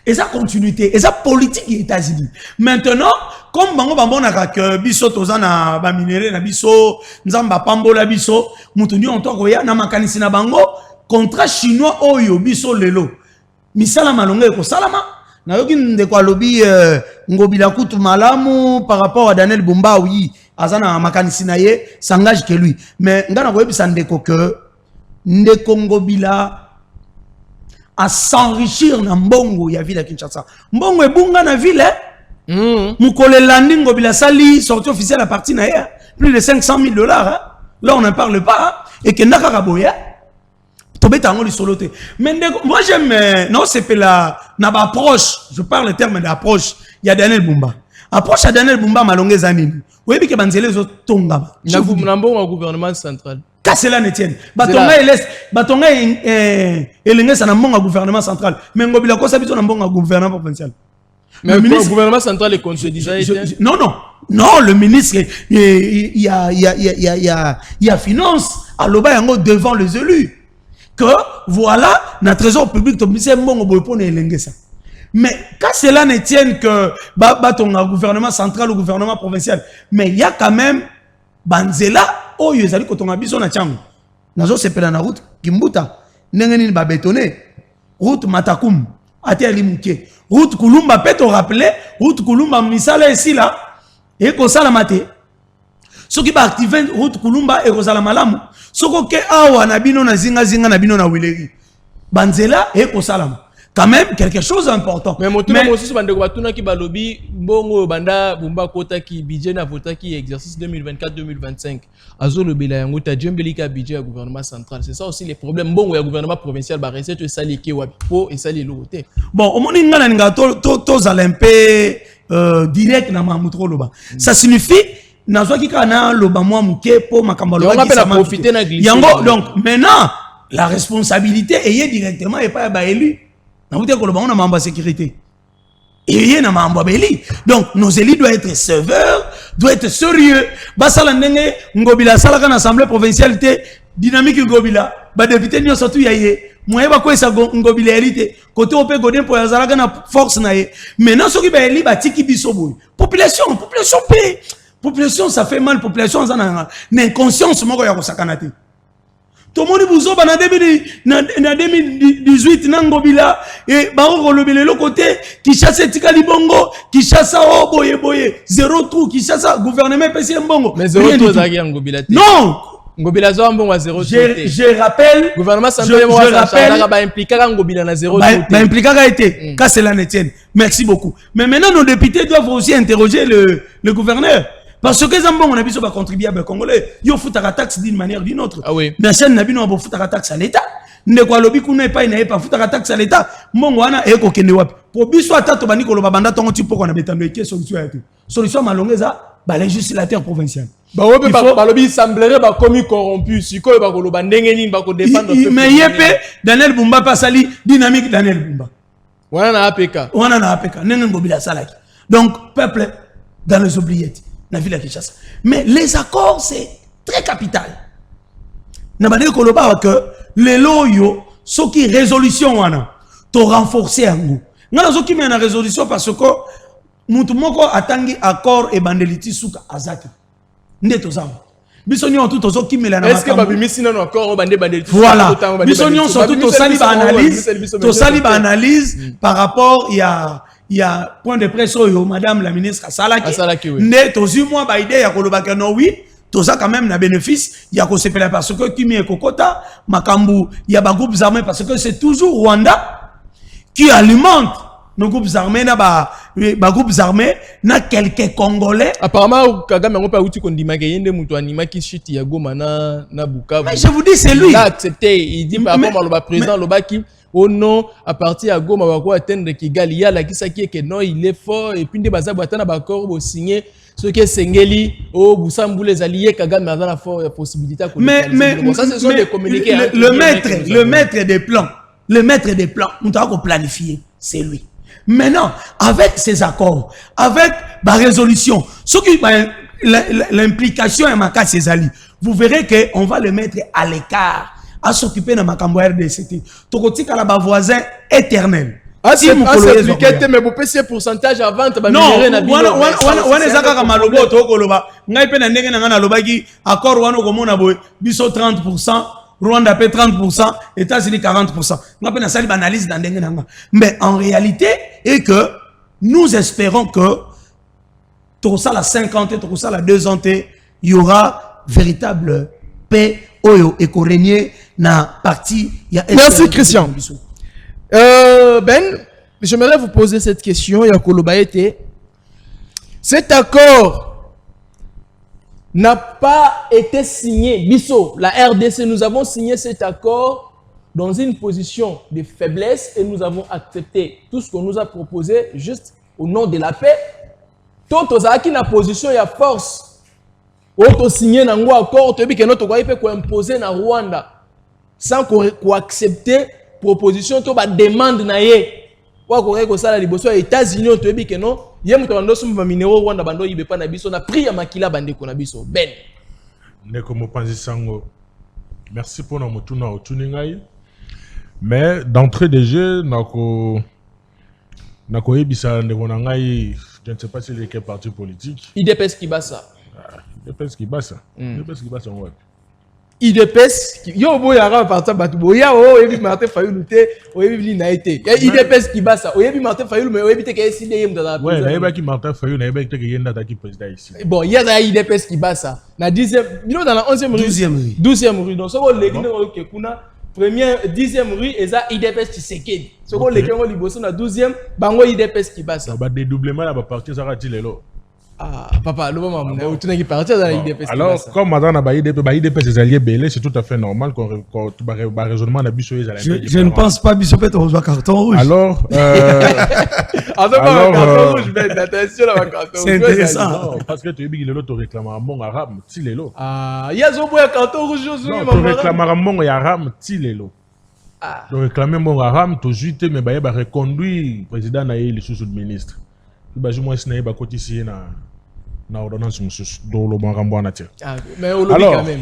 Et ça continuité, et ça politique des États-Unis. Maintenant, comme bango bambona que biso tozana ba minéré na biso, nzamba pambola biso, mutuni on to koya na makanisi na bango contrat chinois oyo biso lelo. Misala malonga ko salama. Na yoki ndeko alobi ngobila kutu malamu par rapport à Daniel Bumba oui, azana makanisi na ye s'engage que lui. Mais ngana ko yebisa ndeko que ndeko ngobila à s'enrichir na mbongo ya ville à Kinshasa. Mbongo ebunga na ville, Mukole landing ngobila sali sortie officielle à partir na ya plus de 500 000 $. Hein? Là on n'en parle pas. Hein? Et que naka kaboya. Mais moi j'aime, non c'est pas la approche, je parle le terme d'approche, il y a Daniel Bumba. Approche à Daniel Bumba malongé zanini. Oui, mais que banzele zo tonga. Il y a un gouvernement central. Cela ne tienne. Batonga elenge sa na mbonga gouvernement central. Mais ngobila ko sabito na mbonga gouvernement provincial. Mais le gouvernement central est contredisant. Non, le ministre, il y a finance à l'oba yango devant les élus. Que voilà, notre trésor public, mais quand cela ne tienne que ton gouvernement central ou gouvernement provincial, mais il y a quand même Banzela, oh, il y a des gens qui ont été nazo sepela na route, Kimbuta, Nengenin ba bétonné, route Matakoum, Ate Alimuke, route Kulumba, peut-on rappeler, route Kulumba, Misala ici là, et Kosala Mate. Ceux qui va activer route Kulumba et Rosala Malamu. Ceux qui awa nabino na zinga nabino na wileri. Banzela et Kosalam. Quand même quelque chose d'important. Mais motuna mosusu bande ko batuna ki balobi bongo banda Bumba kota ki budget na vota ki exercice 2024-2025. Azo le bela yango ta djembeli ka budget au gouvernement central. C'est ça aussi les problèmes bongo ya gouvernement provincial ba recette sali ki wapo et sali loté. Bon, au moni ngana nga to zalempe direct na mamutro loba. Ça signifie nazwaki kana loba mwa muke po makambalo on appelle à profiter na glisser. Yango donc maintenant la responsabilité est directement et pas ba élu. Na vous dire que on a membre de sécurité. Et na membre beli. Donc nos élus doivent être sévères, doivent être sérieux. Basala ndenge ngobila sala kana assemblée provinciale dynamique ngobila. Ba député nyo surtout yaye. Moye ba ko esa ngobila élite. Côté opé godin pour yazala kana force na ye. Maintenant ceux qui ba élu ba tiki biso boy. Population paix. Population, ça fait mal. Population, ça n'a inconscience. Moi, je suis en tout le monde vous a dit en 2018, Nangobila, et Baro le côté, qui chasse Tikali Bongo, qui chasse Boye, zéro trou, qui chasse gouvernement PC Bongo. Mais zéro trou, ça a Ngobila. Non! Ngobila Zombo à zéro trou. Je rappelle. Gouvernement central, je rappelle. Ba impliqué Ngobila na zéro trou. Ba impliqué a été. Quand cela ne tienne. Merci beaucoup. Mais maintenant, nos députés doivent aussi interroger le gouverneur. Parce que les gens ont contribué à Congolais. Ils ont foutu la taxe d'une manière ou d'une autre. Ah oui. Mais si on a foutu la taxe à l'État, ne quoi lobby qu'on n'a pas foutu la taxe à l'État. Mon wana est qu'au Kenya. Pour biso atatu bani ko lobabanda tongo tipo qu'on a bétando qui solution à tout. Solution malongeza, bah le législateur provincial. Bah ouais, bah lobby semblerait bah commis corrompu. Si quoi bah ko lobandengeni bah ko défendre. Mais yepé Daniel Bumba pasali dynamique Daniel Bumba. Wana na APK. Wana na APK. Nengen bobila salaki. Donc peuple dans les oubliettes. La ville à Kinshasa. Mais les accords, c'est très capital. N'a pas dit que les loyaux, ce qui résolution, to renforcer yango ngana zo kimia na résolution parce que mutu moko atangi accord et bandeliti suka azaki nde tozama biso nyon tout tozo kimela na est-ce que babimisi na accord bandeliti voilà biso nyon surtout to sali ba analyse par rapport il y a point de presse oyo madame la ministre Salaki nde tozu moi ba idée ya kolobaka no oui toza quand même na bénéfice ya ko sepela parce que kimia kokota makambu ya ba groupes armés parce que c'est toujours Rwanda qui alimente nos groupes armés na ba groupes armés na quelques Congolais. Apparemment Kagame on pas outil kondima ke yende mutu anima ki chute ya Goma na Bukavu. Mais je vous dis c'est lui. Il a accepté, il dit par rapport au président Lobaki au nom à partir à Goma va quoi atteindre Kigali ya la kisaki que non il est fort et puis nde baza botana ba corps bo signer ce que Sengeli au Busambu les alliés Kagame a la possibilité mais ça ce sont des communiqués le maître des plans. Le maître des plans, nous avons planifié, c'est lui. Maintenant, avec ces accords, avec la résolution, l'implication et ma ses alliés, vous verrez qu'on va le mettre à l'écart, à s'occuper de ma camboire RDCT. Tokoti kalaba voisin éternel. Ah, si vous pouvez mais vous payez pourcentage à vente, non, on est à Kamalobo, Tokoloba. N'a pas de accord, on a comme on a biso 30%. Rwanda paie 30%, États-Unis 40%. On a une analyse dans le mais en réalité, est que nous espérons que tout ça la 50, tout ça la 2 ans, il y aura véritable paix et qu'on règne dans partie. Merci Christian. Ben, j'aimerais vous poser cette question. Cet accord n'a pas été signé. Bisso, la RDC, nous avons signé cet accord dans une position de faiblesse et nous avons accepté tout ce qu'on nous a proposé juste au nom de la paix. Tout qui na position ya force. Auto signé na ngwa accord, tu que notre pays peut imposer na Rwanda sans qu'on accepter proposition to ba demande na ye. Wa ko ça la liboso aux États-Unis tu que non. Yem to ndo sumba minero Rwanda bando yibe pa na biso na prix ya makila bande ko na biso ben ndeko mopanzi sango merci pour notre tuna otuningai mais d'entrée de jeu nako yebisa ndeko na ngai je ne sais pas si c'est quel parti politique IDPS Kibasa IDPS Kibasa IDPS Kibasa ouais IDPS yo boya ra parti batu boya o yebi Martin Fayulu te o yebi na été IDPS Kibasa o yebi Martin Fayulu mais o yebi te ke SID yem dans la ouais na yebi ki Martin Fayulu na yebi te ke yenda ta ki président ici bon il y a da IDPS Kibasa na 10e bino dans la 11e rue 12e rue donc so ko legi no ke kuna première 10e rue eza IDPS Tshisekedi so ko legi ngo liboso na 12e bango IDPS Kibasa ba dédoublement la ba partir ça rati lelo. Ah, papa, le moment où tu n'es pas parti dans l'IDPS. Alors, comme madame a IDPS des alliés belés, c'est tout à fait normal qu'on raisonnement d'abus. Je ne pense pas que Bissopet reçoit carton rouge. Alors, carton rouge, mais attention à carton rouge. C'est intéressant. Parce que tu es là, tu réclames un bon arabe, Tilelo. Ah, il y a un carton rouge aujourd'hui. Tu réclames un bon arabe, Tilelo. Tu réclames un bon arabe, tu juites, mais tu as reconduit le président Naïl, le sous-ministre. Tu as moi, je suis alors,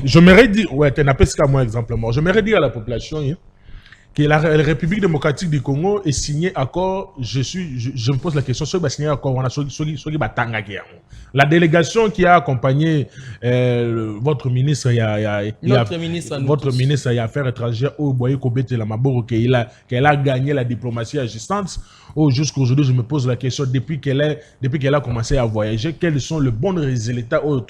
j'aimerais dire, ouais, tu n'as pas ce cas moi exemplement. J'aimerais dire à la population que la République démocratique du Congo est signée accord. Je me pose la question, sur signé accord, on a la délégation qui a accompagné votre ministre, votre ministre des Affaires étrangères au Boye Kobete la Maboro, qu'elle a gagné la diplomatie à distance. Jusqu'aujourd'hui, je me pose la question, depuis qu'elle a commencé à voyager, quels sont les bons résultats au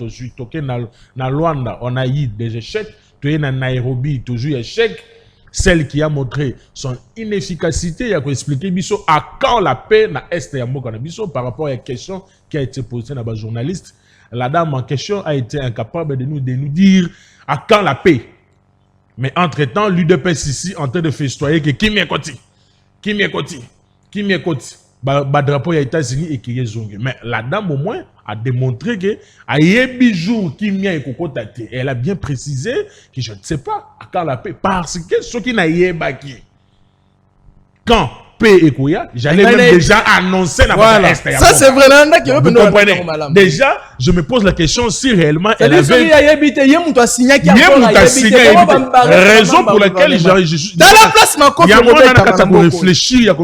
na Luanda, on a eu des échecs, tu es na Nairobi, toujours échec. Celle qui a montré son inefficacité, il a expliqué biso à quand la paix na est ya mboka na biso par rapport à la question qui a été posée par les journalistes. La dame en question a été incapable de nous dire à quand la paix. Mais entre-temps, l'UDPS ici en train de festoyer que Kimi Ekoti, drapeau des États-Unis et qui est zongue. Mais la dame au moins a démontré que à jour elle a bien précisé que je ne sais pas à quand la paix parce que ce qui n'a pas quand paix et Koya, j'allais même déjà annoncer la voilà. Ça c'est vrai. Vous comprenez? Déjà, je me pose la question si réellement elle avait raison pour laquelle je suis dans la place il y a un réfléchir,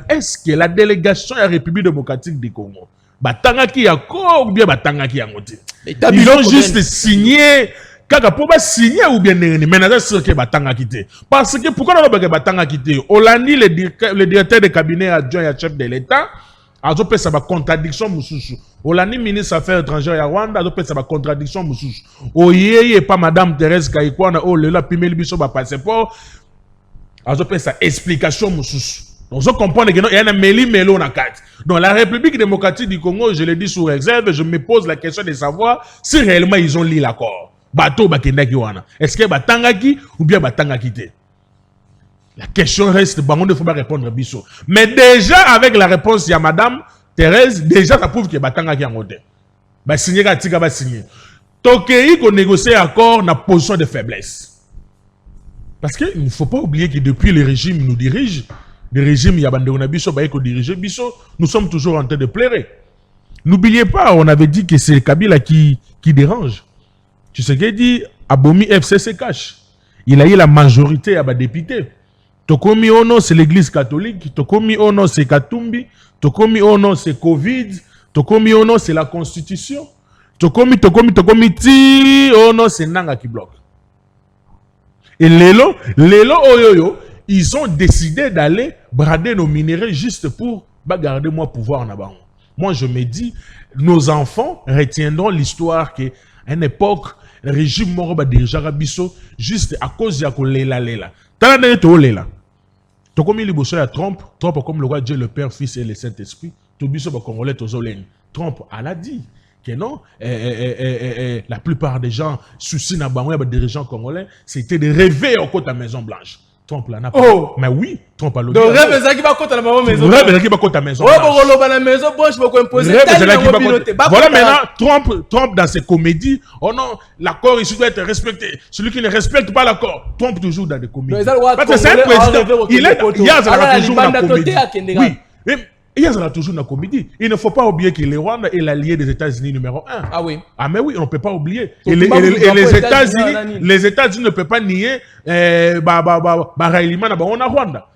est-ce que la délégation de la République démocratique du Congo batangaki yako ou bien batangaki yangote? Ils ont juste signé kaka pour signer ou bien mais maintenant c'est que batanga quitté parce que pourquoi on a batanga quitté Olani le directeur de cabinet adjoint à chef de l'État a fait ça contradiction mususu Olani ministre affaires étrangères ya Rwanda a fait ça contradiction mususu oyeye pas madame Thérèse Kaikwana oh le la pimeli biso ba passeport a fait ça explication mususu. Donc, je comprends qu'il y a un melo na carte. Donc, la République démocratique du Congo, je le dis sous réserve, je me pose la question de savoir si réellement ils ont lu l'accord. Bateau bakendaki wana. Est-ce que batangaki ou bien batangaki te? La question reste, il ne faut pas répondre biso. Mais déjà, avec la réponse de madame Thérèse, déjà, ça prouve que batangaki en côté. Bah, signer katika ba signer. Tokei qu'on négocie accord na position de faiblesse. Parce qu'il ne faut pas oublier que depuis le régime nous dirige, le régime Yabandona Bisso, dirige Bisso, nous sommes toujours en train de pleurer. N'oubliez pas, on avait dit que c'est Kabila qui dérange. Tu sais qu'il dit, Abomi FC se cache. Il a eu la majorité à député. Tokomi Ono, c'est l'église catholique. Tokomi Ono, c'est Katumbi. Tokomi Ono, c'est Covid. Tokomi Ono, c'est la constitution. Tokomi Ti Ono, c'est Nanga qui bloque. Et Lelo, Oyoyo, ils ont décidé d'aller brader nos minéraux juste pour garder moi pouvoir en avant. Moi, je me dis, nos enfants retiendront l'histoire qu'à une époque, le régime Moroba dirigeait Bisso juste à cause de Lela. T'as la to Lela. T'as comme il y a Trump comme le roi Dieu, le Père, Fils et le Saint-Esprit. Tout Bisso Congolais, Trump, elle a dit que non, la plupart des gens, soucis na bango, les dirigeants congolais, c'était de rêver au côté de la Maison Blanche. Trump là n'a pas. Oh. Mais oui, Trump a le. Donc rêve ça qui va côté la maison. Rêve ça qui va côté la maison. Ouais, bon la maison Blanche va imposer. Voilà maintenant Trump dans ses comédies, oh non, l'accord il doit être respecté. Celui qui ne respecte pas l'accord, Trump toujours dans des comédies. Parce que c'est un président, il est toujours dans la comédie. Oui. Il y a toujours une comédie. Il ne faut pas oublier que le Rwanda est l'allié des États-Unis numéro 1. Ah oui. Ah mais oui, on ne peut pas oublier. Et les États-Unis ne peuvent pas nier Rwanda.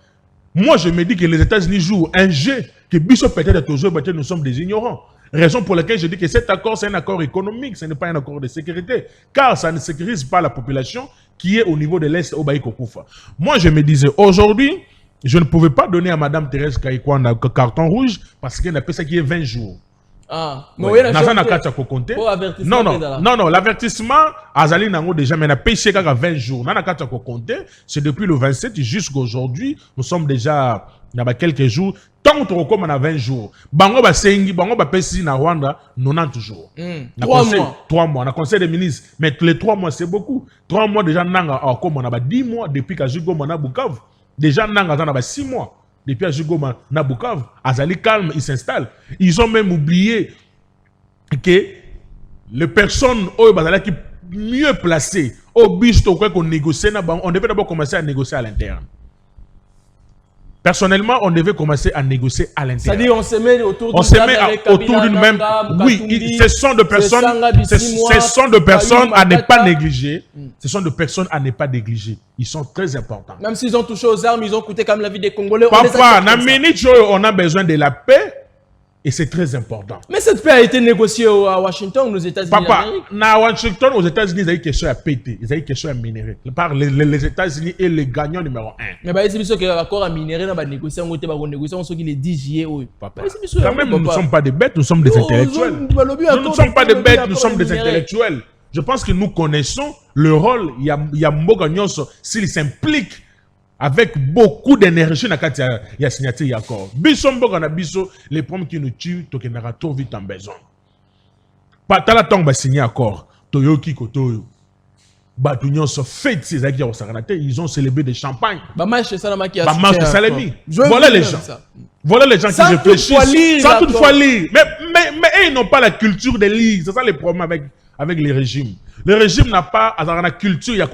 Moi, je me dis que les États-Unis jouent un jeu que Bissot peut-être toujours, nous sommes des ignorants. Raison pour laquelle je dis que cet accord, c'est un accord économique, ce n'est pas un accord de sécurité. Car ça ne sécurise pas la population qui est au niveau de l'Est au Baïko-Koufa. Moi, je me disais, aujourd'hui, je ne pouvais pas donner à Madame Thérèse Kaikwana un carton rouge parce qu'elle n'a pas ça qui est 20 jours. Ah, mais oui, non, l'avertissement, Azali Nango déjà, mais n'a pêché qu'à 20 jours. C'est depuis le 27 jusqu'à aujourd'hui. Nous sommes déjà dans quelques jours. Tant que on a 20 jours. Bango ba sengi, bango ba pesi na Rwanda, 90 jours. 3 mois. 3 mois. On a conseil des ministres. Mais les 3 mois, c'est beaucoup. 3 mois déjà, nanga, comme on a 10 mois depuis qu'Ajugo Mona Bukavu. Déjà, Nanga a 6 mois. Depuis Ajugoma, Nabukav, Azali calme, il s'installe. Ils ont même oublié que les personnes qui mieux placées, au but qu'on négocie, on devait d'abord commencer à négocier à l'interne. Personnellement, on devait commencer à négocier à l'intérieur. C'est-à-dire, on se met autour d'une même. Oui, ce sont de personnes à ne pas négliger. Ce sont de personnes à ne pas négliger. Ils sont très importants. Même s'ils ont touché aux armes, ils ont coûté comme la vie des Congolais. Papa, on a besoin de la paix. Et c'est très important. Mais cette paix a été négociée à Washington, aux États-Unis. Papa, à Washington, aux États-Unis, ils ont eu quelque chose à péter. Ils ont eu quelque chose à minérer. Par les États-Unis et les gagnants numéro 1. Mais bah, c'est que l'accord à minérer, on va négocier, on va négocier, on sait qu'il est 10 juillet. Papa, quand même, nous ne sommes pas des bêtes, nous sommes des intellectuels. Nous ne sommes pas des bêtes, nous sommes des intellectuels. Je pense que nous connaissons le rôle. Il y a Mboga s'il s'implique avec beaucoup d'énergie, il y a signature d'accord. Les problèmes qui nous tuent, il y a trop vite en besoin. Pas tant que va signer accord. Toyoki Kotoyo. Ils ont célébré des champagnes. Voilà les gens. Voilà les gens qui réfléchissent sans toutefois lire. Mais ils n'ont pas la culture de lire. C'est ça le problème avec les régimes. Le régime n'a pas la culture, il y a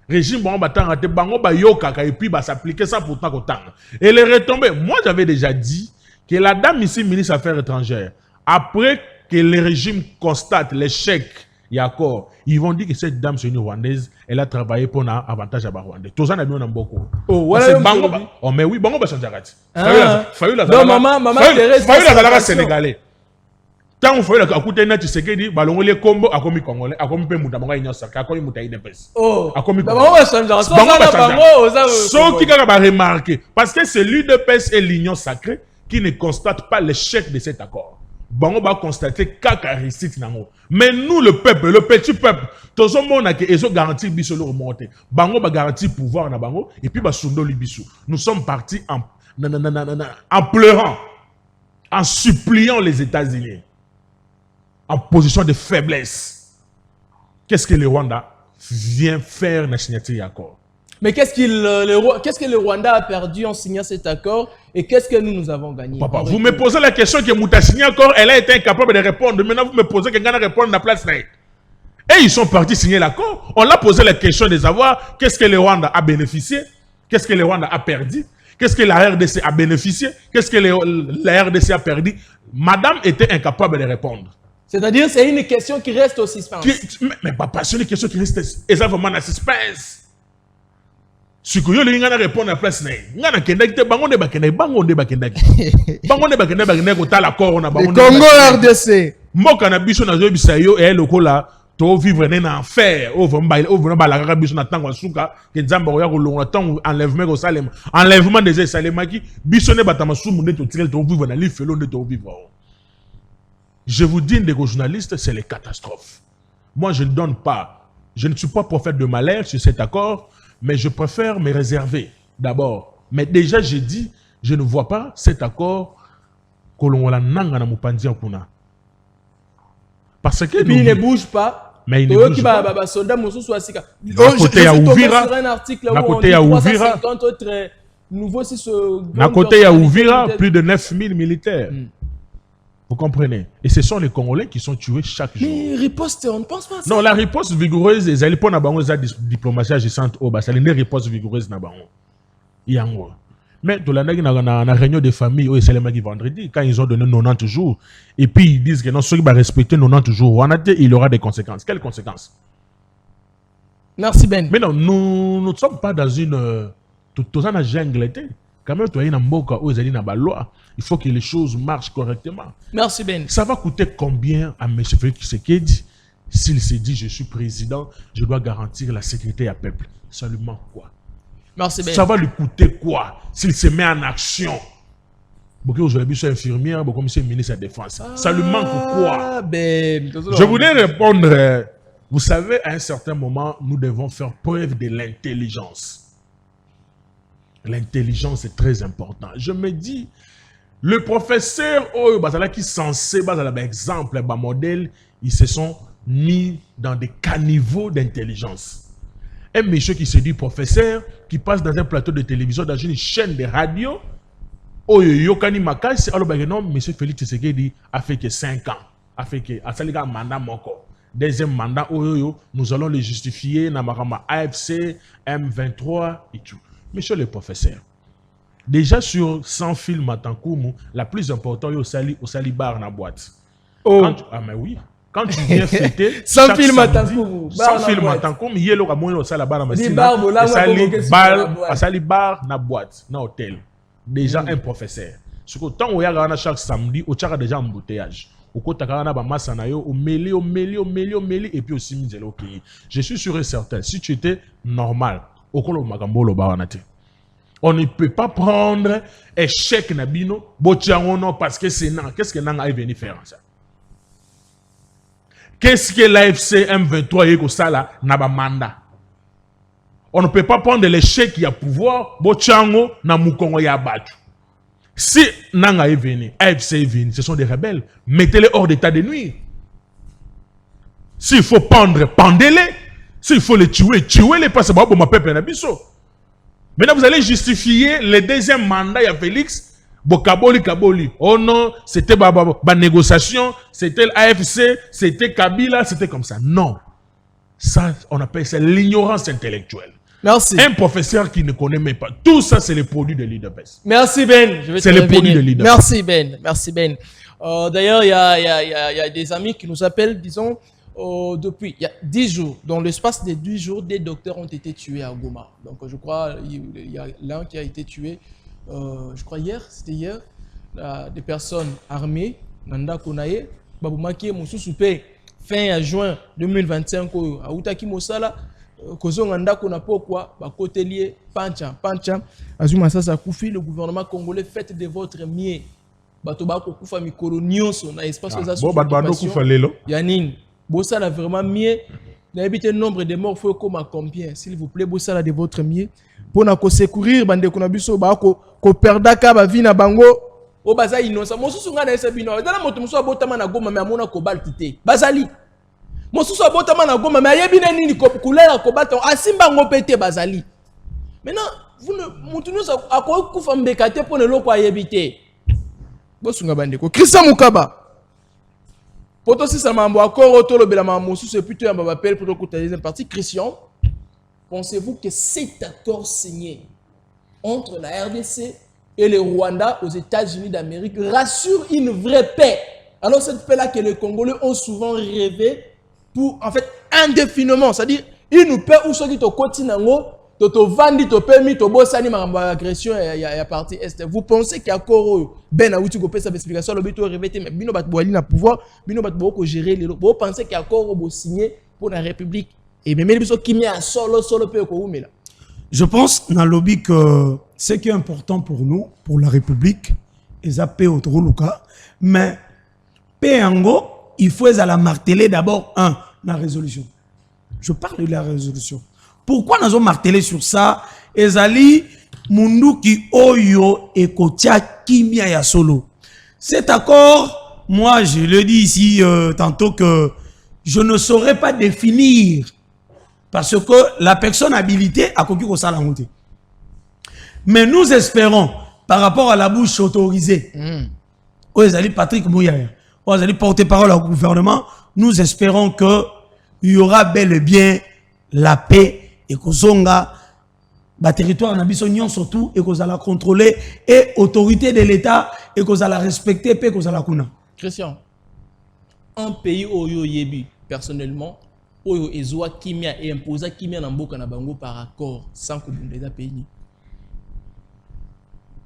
Régime bango batanga te bango ba yokaka et puis ba s'appliquer ça pourtant kotanga. Et les retombées, moi j'avais déjà dit que la dame ici ministre des Affaires étrangères, après que le régime constate l'échec et accord, ils vont dire que cette dame c'est une Rwandaise, elle a travaillé pour un avantage à Rwandais. Tout ça n'a bien beaucoup. Oh voilà. Oh mais oui, bango ba changer rat. Fayula la sénégalais. Tant on fait la écouter na Tshisekedi balongo les combo a commis congolais a commis pe muta bango ina saka a commis muta ina pes. Oh. A commis bango ba changer. So qui va remarquer parce que c'est l'UDPS et l'Union sacrée qui ne constate pas l'échec de cet accord. Bango va constater kaka réussite nango. Mais nous le peuple, le petit peuple, tout le monde a que ezo garantir biso le remonter. Bango va garantir pouvoir na bango et puis ba sundo li biso. Nous sommes partis en pleurant, en suppliant les États-Unis. En position de faiblesse. Qu'est-ce que le Rwanda vient faire dans la signature d'accord? Mais qu'est-ce que le Rwanda a perdu en signant cet accord et qu'est-ce que nous avons gagné? Papa, vous me posez la question que Mouta signé accord, elle a été incapable de répondre. Maintenant, vous me posez que Ghana répond à la place. Et ils sont partis signer l'accord. On l'a posé la question de savoir qu'est-ce que le Rwanda a bénéficié, qu'est-ce que le Rwanda a perdu, qu'est-ce que la RDC a bénéficié, qu'est-ce que la RDC a perdu. Madame était incapable de répondre. C'est-à-dire c'est une question qui reste au suspense. Mais papa, c'est une question qui reste vraiment dans le suspense. Si vous voulez répondre à la place, le Congo RDC. Mboka na biso na zobisa yo et lokola to vivre en enfer over balaka biso na tango suka ke nzamba ko ya ko longa tango enlèvement des Salema qui biso ne batama sumu ne to tirel to vivre na lifelo ne to vivre. Je vous dis, des journalistes, c'est les catastrophes. Moi, je ne donne pas. Je ne suis pas prophète de malheur sur cet accord, mais je préfère me réserver d'abord. Mais déjà, j'ai dit, je ne vois pas cet accord que l'on a nanga mupanzi kuna. Parce que il ne bouge pas. Mais il ne bouge pas. À côté à Ouvira, plus de 9000 militaires. Vous comprenez? Et ce sont les Congolais qui sont tués chaque jour. Mais riposte, on ne pense pas à ça. Non, la riposte vigoureuse, ils allaient pas na bango za diplomatie agissante au bas, ça les riposte vigoureuse na bango. Yango. Mais de la na réunion de famille au Salema qui vendredi quand ils ont donné 90 jours et puis ils disent que non ceux qui va respecter 90 jours, il y aura des conséquences. Quelles conséquences? Merci Ben. Mais non, nous ne sommes pas dans une tout ça na jungle. Quand même, toi, il faut que les choses marchent correctement. Merci Ben. Ça va coûter combien à M. Félix Tshisekedi s'il se dit je suis président, je dois garantir la sécurité à peuple? Ça lui manque quoi? Merci Ben. Ça va lui coûter quoi s'il se met en action? Beaucoup aujourd'hui sont infirmières, beaucoup sont ministre de la Défense. Ça lui manque quoi? Ben. Je voulais répondre. Vous savez, à un certain moment, nous devons faire preuve de l'intelligence. L'intelligence est très importante. Je me dis, le professeur qui est censé, exemple, modèle, ils se sont mis dans des caniveaux d'intelligence. Un monsieur qui se dit professeur, qui passe dans un plateau de télévision, dans une chaîne de radio, non, monsieur Félix Tshisekedi a fait que 5 ans. A fait que, un mandat moko. Deuxième mandat, nous allons le justifier, Namarama AFC, M23 et tout. Monsieur le professeur, déjà sur 100 films à Tankoumou, la plus importante est au Sali Bar na boîte. Oh. Mais oui. Quand tu viens fêter 100 films à Tankoumou, 100 films à Tankoumou, il y a le moyen au Sali Bar na Sali Bar na boîte, na hôtel. Déjà un professeur. Ce que tant où il y a chaque samedi, au tchara déjà embouteillage. Au côté de Bamasanayo, au mêlé, et puis aussi misé. Je suis sûr et certain, si tu étais normal, on ne peut pas prendre échec nabino parce que c'est non. Qu'est-ce que Nanga est venu faire ça? Qu'est-ce que l'AFC M23 est comme ça là naba mandat? On ne peut pas prendre l'échec qui a pouvoir bochango na mukongo ya batu. Si Nanga est venu, AFC est venu, ce sont des rebelles. Mettez-les hors d'état de nuire. S'il faut pendre, pendez-les. S'il faut les tuer, tuez-les parce que bon, ma peuple n'a biso. Maintenant, vous allez justifier le deuxième mandat à Félix. Kaboli. Oh non, c'était négociation, c'était l'AFC, c'était Kabila, c'était comme ça. Non. Ça, on appelle ça l'ignorance intellectuelle. Merci. Un professeur qui ne connaît même pas. Tout ça, c'est le produit de l'IDPS. Merci Ben. C'est le produit de l'IDPS. Merci Ben. Merci Ben. D'ailleurs, il y a des amis qui nous appellent, disons, depuis il y a 10 jours. Dans l'espace de 10 jours, des docteurs ont été tués à Goma. Donc, je crois il y a l'un qui a été tué, je crois hier, c'était hier, des personnes armées, Nanda Konaye, Baboumaki, Moussousoupé, fin juin 2025, à Outaki Mosala, Kozon Nanda Konapokwa, Bakotelier, Pancha, Azuma Sasa Koufi, le gouvernement congolais, faites de votre mieux. Batobako Koufa Mikolo Nyonso, na espace aux associations. Yanine, Bossa l'a vraiment mieux. N'habitez le nombre de morts, faut comme à combien, s'il vous plaît, Bossa l'a de votre mieux. Pour na ko secourir, bande konabiso, ko perdaka, ba vina bango. O baza innocent. Mosusunga na esabino. Dala moto muso abotama na Goma, mais amona cobalt te. Bazali. Mosusu abotama na Goma, mais ayebine nini couleur cobalt. Asimba ngopete bazali. Maintenant, vous ne, mutunus a quoi kufa mbekate pour ne loko ayebite. Bosunga bandeko. Christian Mukaba. Poto si ça m'a encore autour de la mamoussou, c'est plutôt un appel pour le deuxième partie. Christian, pensez-vous que cet accord signé entre la RDC et le Rwanda aux États-Unis d'Amérique rassure une vraie paix? Alors cette paix-là que les Congolais ont souvent rêvé pour, en fait, indéfiniment. C'est-à-dire, une paix où ceux qui te continuent, to vandi, to permis, to bossani, ma agression et partie est. Vous pensez qu'il y a encore ben aouti ko pesa explication le bito revêté mais bino bat boali na pouvoir, bino bat boko gérer les. Vous pensez qu'il y a encore bo signé pour la République et même biso kimia solo pe ko umela. Je pense dans lobby que ce qui est important pour nous, pour la République, et ça paix au Troluka, mais paix ango, il faut la marteler d'abord la résolution. Je parle de la résolution. Pourquoi nous avons martelé sur ça? Ezali munduki oyo ekotia kimia ya solo. Cet accord, moi je le dis ici tantôt que je ne saurais pas définir parce que la personne habilitée a conquis au salamouté. Mais nous espérons par rapport à la bouche autorisée. Ezali Patrick Mouyaya, ezali porte-parole au gouvernement, nous espérons que il y aura bel et bien la paix et kozonga ba territoire na biso nyon surtout et kozala contrôler et autorité de l'État et kozala respecter pe kozala kuna. Christian, un pays oyo yebi personnellement oyo ezwa kimia et imposa kimia na mboka na bango par accord sans que bundeza pays.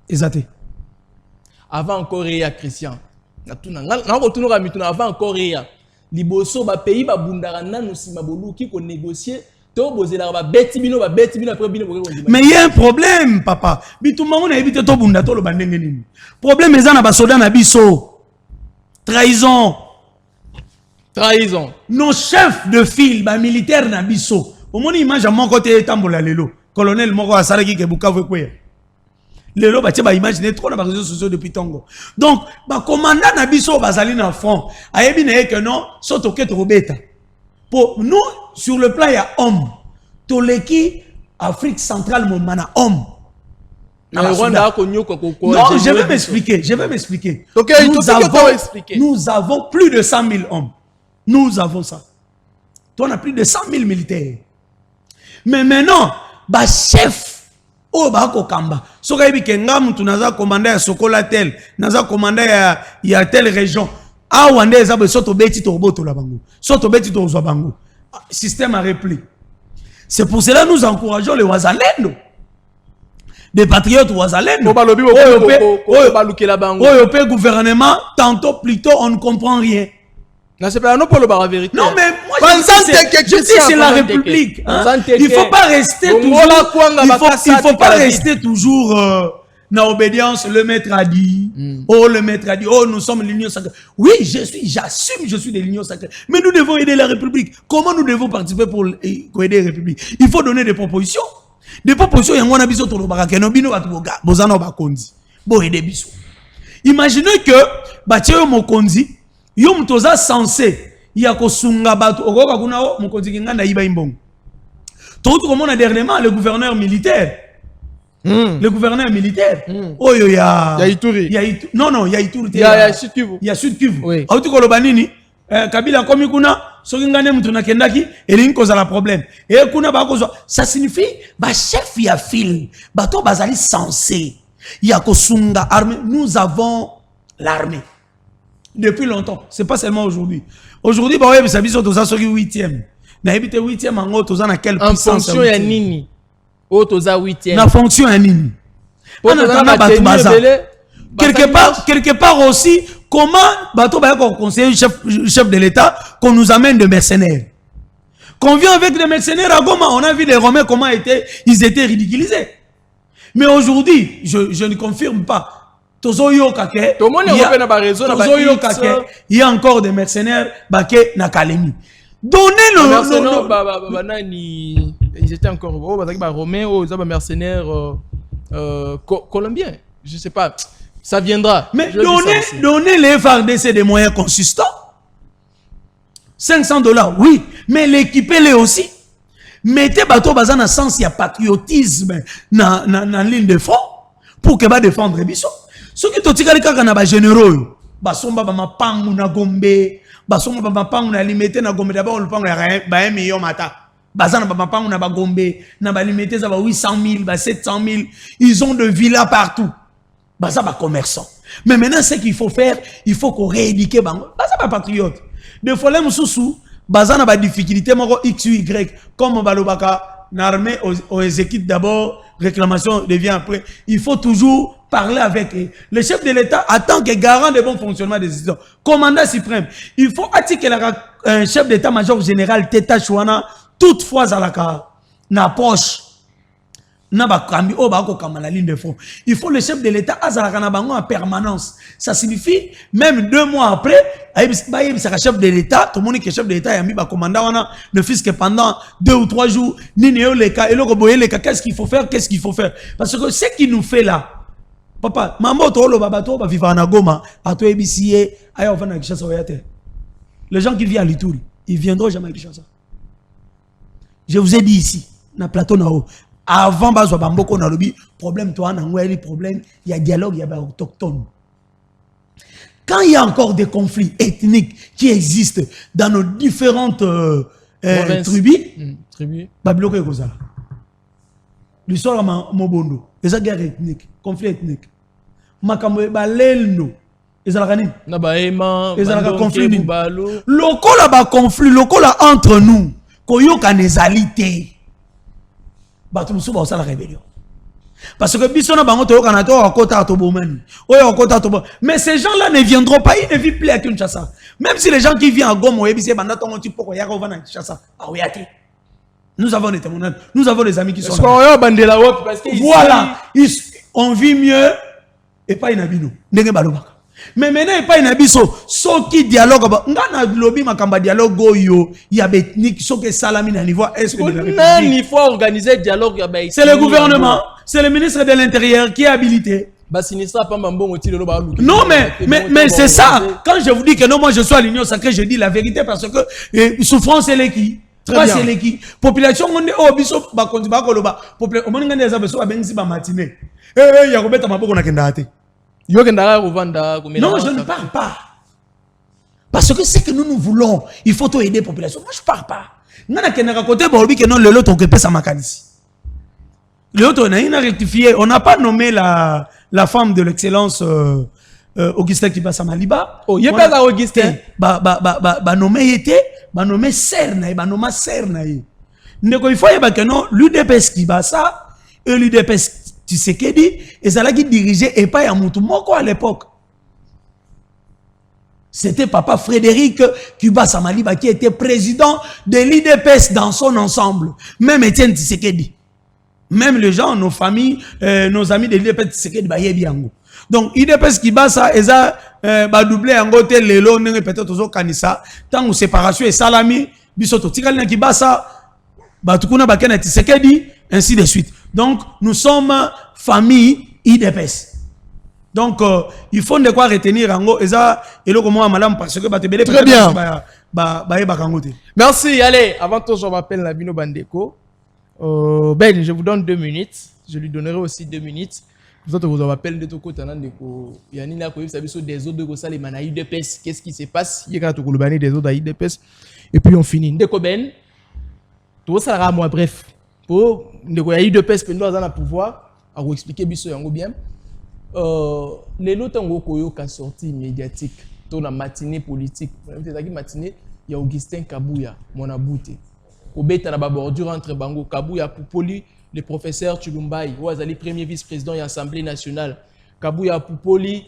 Exacté. Avant encore ya Christian. Na tuna na ko tunura mituna avant encore ya liboso ba pays ba bundara nanu sima boluki ko négocier. Mais il y a un problème, papa. Bitumango na évité to bunda to lo bandenge nini. Problème est na ba soda na biso. Trahison. Trahison. Nos chefs de file, ba militaires na biso. Au moins image à mon côté tambola lelo. Colonel moko asaraki ke Bukavu kwe. Lelo ba teba imaginer trop na ba réseaux sociaux depuis Tongo. Donc ba commandant na biso bazali na front. Ayebi na que non, soto ke to beta. Pour nous, sur le plan, il y a homme. Toleki, Afrique centrale, mon mana, homme. Non, je vais m'expliquer. Ok, nous avons plus de 100 000 hommes. Nous avons ça. Toi, on a plus de 100 000 militaires. Mais maintenant, bah, chef, oh, bah, Kokamba. So, il y a un commandant à Sokola tel, un commandant à telle région. Ah, on a des soto beti to boto la bango. Soto beti to bango. Système à repli. C'est pour cela que nous encourageons les Wazalendo. Des patriotes Wazalendo. Au gouvernement, tantôt plutôt on ne comprend rien. Non, c'est pas pour le vérité. Non, mais moi je dis c'est la République. Hein? Il ne faut pas rester toujours. Il faut pas rester toujours. Na obédience, le maître a dit. Oh, le maître a dit. Oh, nous sommes l'Union sacrée. Oui, j'assume, je suis de l'Union sacrée. Mais nous devons aider la République. Comment nous devons participer pour aider la République? Il faut donner des propositions. Des propositions, il y a un biso to barakeno bino batuboga bozano bakonzi. Bo aider biso. Imaginez que batio mokonzi, yo mtoza censé ya kosunga batu okoka kuna o mokonzi nganda iba imbongo. Tout comme on a dernièrement le gouverneur militaire. Le gouverneur militaire. Oh, il y a Ituri. Non, il y a Ituri. Il y a Sud Kivu. Il y a Sud Kivu. Oui. Autu kolobanini, Kabila komi kuna, soki ngane mutu na kendaki elingi kozala problème et kuna ba kozwa ça signifie ba chef ya file bato bazali censé ya kosunga armée. Nous avons l'armée depuis longtemps, c'est pas seulement aujourd'hui. Aujourd'hui ba ouais ça biso toza soki 8e na ebite 8e ango toza na quelle puissance en fonction ya nini o toza 8e na fonction ya nini quelque part aussi comment bateau ba conseiller chef de l'État qu'on nous amène de mercenaires, qu'on vient avec des mercenaires à Goma. On a vu les Romains comment ils étaient ridiculisés, mais aujourd'hui je ne confirme pas. Il y a encore des mercenaires baké na Kalemi. Donnez le ils étaient encore Romains ou des mercenaires colombiens, je sais pas, ça viendra. Mais donnez les FARDC des moyens consistants. $500, oui, mais l'équipez-les aussi. Mettez bateau bazan dans sens il y a patriotisme dans l'île de front pour que va défendre biso. Ce qui totika les kaka na ba généraux, basomba ba mapangu na Gombe, basomba ba mapangu na limité na Gombe d'abord le pangu ya ba 1 million mata. Bazana ba mapangu na ba Gombe, na ba limité za ba 800 000, ba 700 000, ils ont de villas partout. Baza ba commerçants. Mais maintenant ce qu'il faut faire, il faut qu'on rééduque bango. Baza ba patriote. De fois les mususu, bazana ba difficulté moko x ou y comme balobaka l'armée aux équipes d'abord, réclamation devient après. Il faut toujours parler avec eux. Le chef de l'État, en tant que garant de bon fonctionnement des décisions, commandant suprême, il faut attirer un chef d'état-major général Teta Chouana toutefois à la poche. La ligne de front. Il faut le chef de l'État en permanence. Ça signifie, même 2 mois après, le chef de l'État, tout le monde qui est chef de l'État, il y a un commandant, ne fût-ce que pendant 2 ou 3 jours, qu'est-ce qu'il faut faire, qu'est-ce qu'il faut faire. Parce que ce qu'il nous fait là, papa, maman, les gens qui viennent à l'Ituri, ils viendront jamais à Kinshasa. Je vous ai dit ici, na plateau na haut. Avant bazo bamboko na lobi problème toi na ngweli problème il y a dialogue il y a autochtone. Quand il y a encore des conflits ethniques qui existent dans nos différentes tribus babiloko ekozala l'histoire ma mobondo les guerres ethniques conflits ethniques makambo balelno ezalaka nini na baema ezalaka conflit lokola ba conflit lokola entre nous koyoka nezalité. La rébellion. Parce que mais ces gens-là ne viendront pas, ils ne vivent plus à Kinshasa. Même si les gens qui viennent à Goma, nous avons des témoignages, nous avons des amis qui sont là. Voilà, on vit mieux et pas inabino. Mais maintenant, il n'y a pas une ce qui dialogue. Il y a lobby makamba dialogue il y a ethnique ce qui salami à niveau est il faut organiser dialogue. C'est le gouvernement, c'est le ministre de l'Intérieur qui est habilité. Non mais c'est ça. Quand je vous dis que non, moi je suis à l'Union sacrée, je dis la vérité parce que souffrance c'est qui. Très bien. C'est qui. Population on est au biso ba konti ba koloba. Population on ngane za beso ba bengi ba matinée. Ya ko beta maboko na kenda ate. Non, je ne parle pas. Parce que c'est que nous voulons. Il faut aider la population. Moi, je ne parle pas. On n'a pas nommé la femme de l'excellence Augustin Kibasa Maliba. Oh, il n'y a pas d'Augustin. Nommé Serna. Il faut que l'UDPS Kibasa et l'UDPS Tshisekedi et ça qui dirigeait et pas Yamutu Moko à l'époque. C'était papa Frédéric Kibasa Maliba qui était président de l'IDPS dans son ensemble. Même Etienne Tshisekedi. Même les gens, nos familles, nos amis de l'IDPS Tshisekedi, bah yebiango. Donc IDPS Kibasa, eza doublé en côté lelo nenge peut-être aux kanisa tant séparation et salami bisoto tikali na Kibasa bah tukuna bakena Tshisekedi ainsi de suite. Donc, nous sommes famille IDPS. Donc, il faut de quoi retenir parce que très bien. Merci. Allez, avant tout, je m'appelle Nabino Bandeko. Ben, je vous donne 2 minutes. Je lui donnerai aussi 2 minutes. Vous autres, vous en appelez de tout côté. Il y a des autres de IDPS. Qu'est-ce qui se passe? Il y a des autres IDPS. et puis on finit. Ndeko Ben, tout ça sera moi bref. Pour ndeko ya UDPS pendant dans le pouvoir, à vous expliquer biso yango bien. Les lots en gros qui sorti médiatique, dans la matinée politique, c'est-à-dire matinée, il y a Augustin Kabouya, mon abouté. Au bête à la bordure entre Bango, Kabouya Poupoli, le professeur Chulumbaï, Ouazali, premier vice-président de l'Assemblée nationale. Kabouya Poupoli,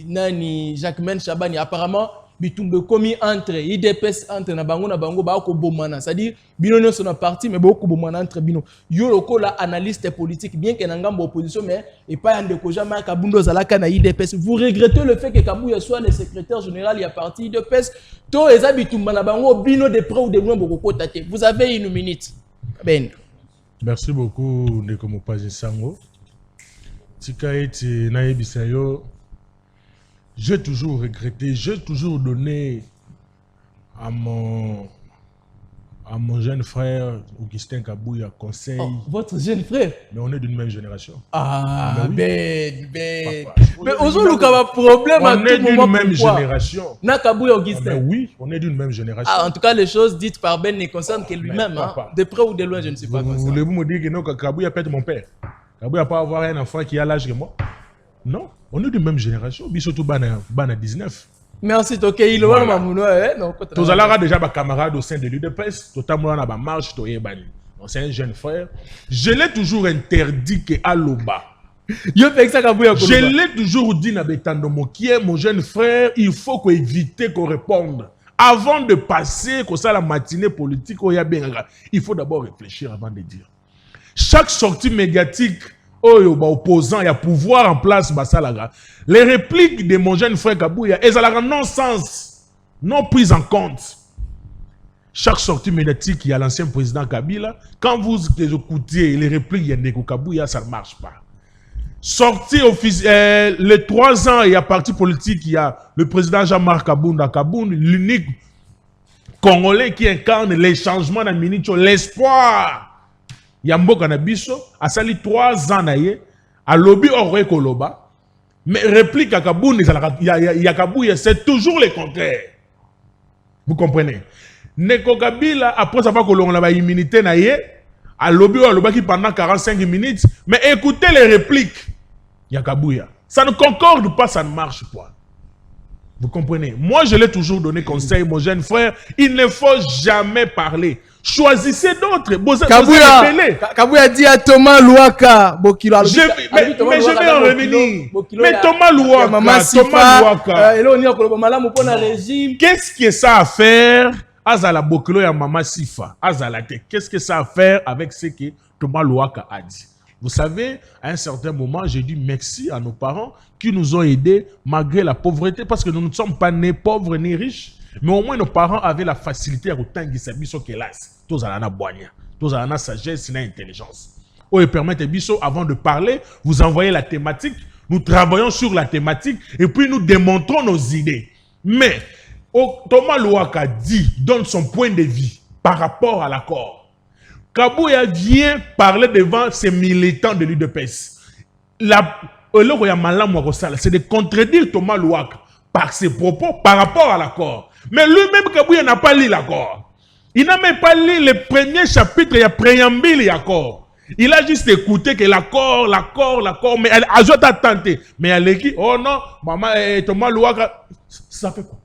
Nani, Jacques-Men Chabani, apparemment, bitumbe commis entre IDPS entre na bango ba ko bomana, c'est-à-dire bino sont parti mais beaucoup bomana entre bino yo loko la analyste politique bien que ngambo opposition mais et pas ndeko jamais Kabundo zalaka na IDPS. Vous regrettez le fait que Kabouya soit le secrétaire général il y a parti IDPS to eza bitumba na bango bino de près ou de loin boko tate. Vous avez une minute. Ben. Merci beaucoup ndeko Mopazi Sango. Tika eti na yebisa yo. J'ai toujours regretté, j'ai toujours donné à mon jeune frère Augustin Kabouya conseil. Oh, votre jeune frère? Mais on est d'une même génération. Ah, oui. Ben. Mais aujourd'hui, il y a un problème à tout moment. On est d'une même génération. Na Kabouya Augustin? Oui, on est d'une même génération. Ah, en tout cas, les choses dites par Ben ne concernent que lui-même. Hein. De près ou de loin, je ne sais pas. Voulez-vous me dire que non, Kabouya peut être mon père? Kabouya peut avoir un enfant qui a l'âge que moi? Non, on est de même génération. Bisoto Bana 19. Merci, ok. Il va m'amouno. Tous allons déjà des camarades au sein de l'UDPS. Totalement dans la marche, c'est un jeune frère. Je l'ai toujours interdit que Aloba. Je l'ai toujours dit na Betandomo qui est mon jeune frère. Il faut qu'on évite qu'on réponde. Avant de passer comme ça la matinée politique, il faut d'abord réfléchir avant de dire. Chaque sortie médiatique. Oh, opposant, il y a pouvoir en place, les répliques de mon jeune frère Kabouya, elles ont non-sens, non prise en compte. Chaque sortie médiatique, il y a l'ancien président Kabila. Quand vous écoutez les répliques de Kabouya, ça ne marche pas. Sortie officielle, les 3 ans, il y a parti politique, il y a le président Jean-Marc Kabounda, l'unique Congolais qui incarne les changements dans Minicho, l'espoir. Yambo Kanabiso a sali 3 ans naïe à lobby Orwe Koloba mais réplique à Kaboun Yakabouya c'est toujours le contraire. Vous comprenez? Neko Kabila après ça va que l'on a immunité naïe à lobby Oloba qui pendant 45 minutes mais écoutez les répliques Yakabouya ça ne concorde pas, ça ne marche pas. Vous comprenez? Moi je l'ai toujours donné conseil mon jeune frère, il ne faut jamais parler. Choisissez d'autres. Kabouya dit à Thomas Louaka. Mais je vais en revenir. Mais Thomas Louaka. Qu'est-ce que ça a à faire? Azala Bokilo ya Mama Sifa. Azalate. Qu'est-ce que ça a à faire avec ce que Thomas Louaka a dit? Vous savez, à un certain moment, j'ai dit merci à nos parents qui nous ont aidés malgré la pauvreté parce que nous ne sommes pas nés pauvres ni riches. Mais au moins, nos parents avaient la facilité à retenir Biso Kelas. Tous à la boigna, tous à la sagesse et l'intelligence. Ou permettre Biso, avant de parler, vous envoyez la thématique, nous travaillons sur la thématique et puis nous démontrons nos idées. Mais, Thomas Louaka donne son point de vue par rapport à l'accord. Kabouya vient parler devant ces militants de l'UDPS. C'est de contredire Thomas Louaka par ses propos par rapport à l'accord. Mais lui-même, Kabouya n'a pas lu l'accord. Il n'a même pas lu le premier chapitre, il y a préambule et l'accord. Il a juste écouté que l'accord, mais elle a juste tenté. Mais elle a dit, oh non, maman, Thomas Louaka, ça fait quoi?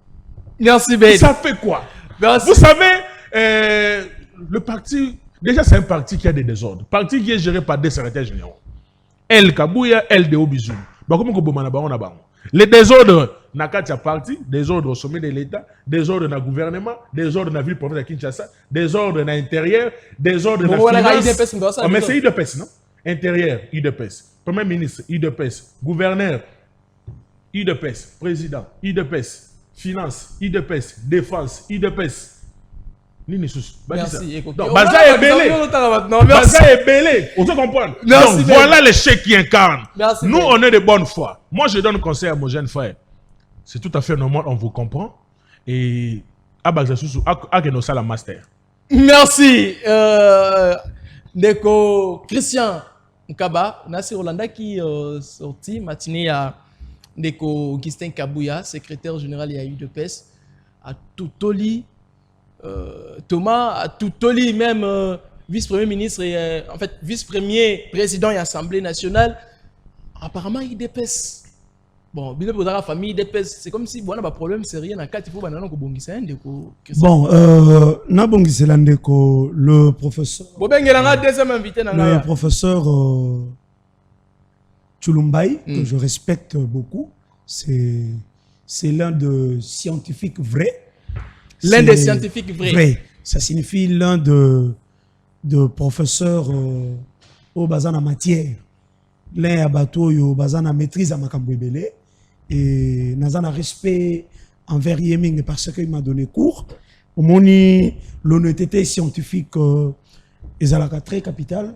Merci, Ben. Ça fait quoi? Merci. Vous savez, le parti, déjà c'est un parti qui a des désordres. Parti qui est géré par des secrétaires généraux. El Kabouya, El de Obizoum. Les désordres, Nakatia parti, désordre au sommet de l'État, désordre dans le gouvernement, désordre dans la ville province de Kinshasa, désordre dans l'intérieur, désordre dans la finance. Mais c'est IDPS, non? Intérieur, IDPS. Premier ministre, IDPS. Gouverneur, IDPS. Président, IDPS. Finance, IDPS. Défense, IDPS. Merci. Baza est belé. Baza est belé. On se comprend. Donc voilà les chèques qui incarnent. Nous, on est de bonne foi. Moi, je donne conseil à mon jeune frère. C'est tout à fait normal, on vous comprend. Et la master. Merci. Ndeko Christian Nkaba, Nasser Olanda qui sorti matinée à Ndeko Augustin Kabouya, secrétaire général de l'UDPS, à Toutoli. Thomas, Toutoli, même vice-premier ministre et en fait vice-premier président et Assemblée nationale, apparemment il dépasse. Bon, bien pour la famille dépasse. C'est comme si bon, on a un problème sérieux dans quatre il faut banana ko bongisa ndeko. Bon, na bongisa ndeko le professeur. Bon ben ngelanga deuxième invité na le professeur Chulumbai que je respecte beaucoup, c'est l'un des scientifiques vrais. L'un des scientifiques vrais. Ça signifie l'un de professeurs au bazan en matière. L'un à bateau au bazan en maîtrise à Makambouébélé. Et nous avons un respect envers Yeming parce qu'il m'a donné cours. Au moni l'honnêteté scientifique est très capitale.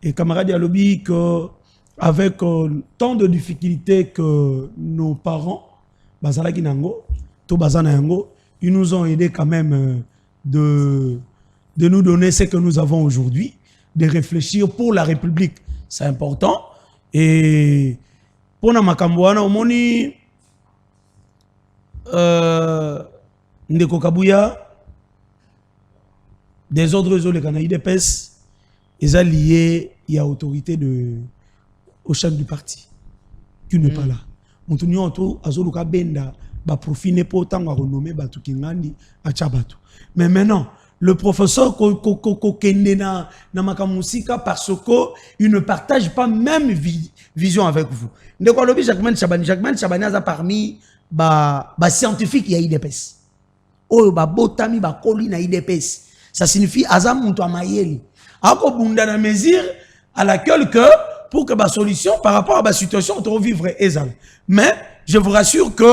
Et camarade Yalobi, avec tant de difficultés que nos parents, Bazala Ginango, To Bazana Yango, ils nous ont aidé quand même de nous donner ce que nous avons aujourd'hui, de réfléchir pour la République. C'est important. Et pour Namakambouana, au moni Ndeko Kabuya, des ordres de Canaï de PES, ils sont liés à l'autorité au chef du parti, qui n'est pas là. On tourne autour à Zoluka Benda, ba profiner pour autant à renommer Batukingandi à Tchabatu. Mais maintenant, le professeur Kokende na Makamusika parce qu'il ne partage pas même vision avec vous. Ndeko Lobi Jacquemin Chabani a parmi ba scientifique ya IDPS. Oh ba botami ba koli na IDPS. Ça signifie Azam Moutou Amayeli. Ako bunda na mesure à laquelle que pour que la solution par rapport à la situation on vivre ezal. Mais je vous rassure que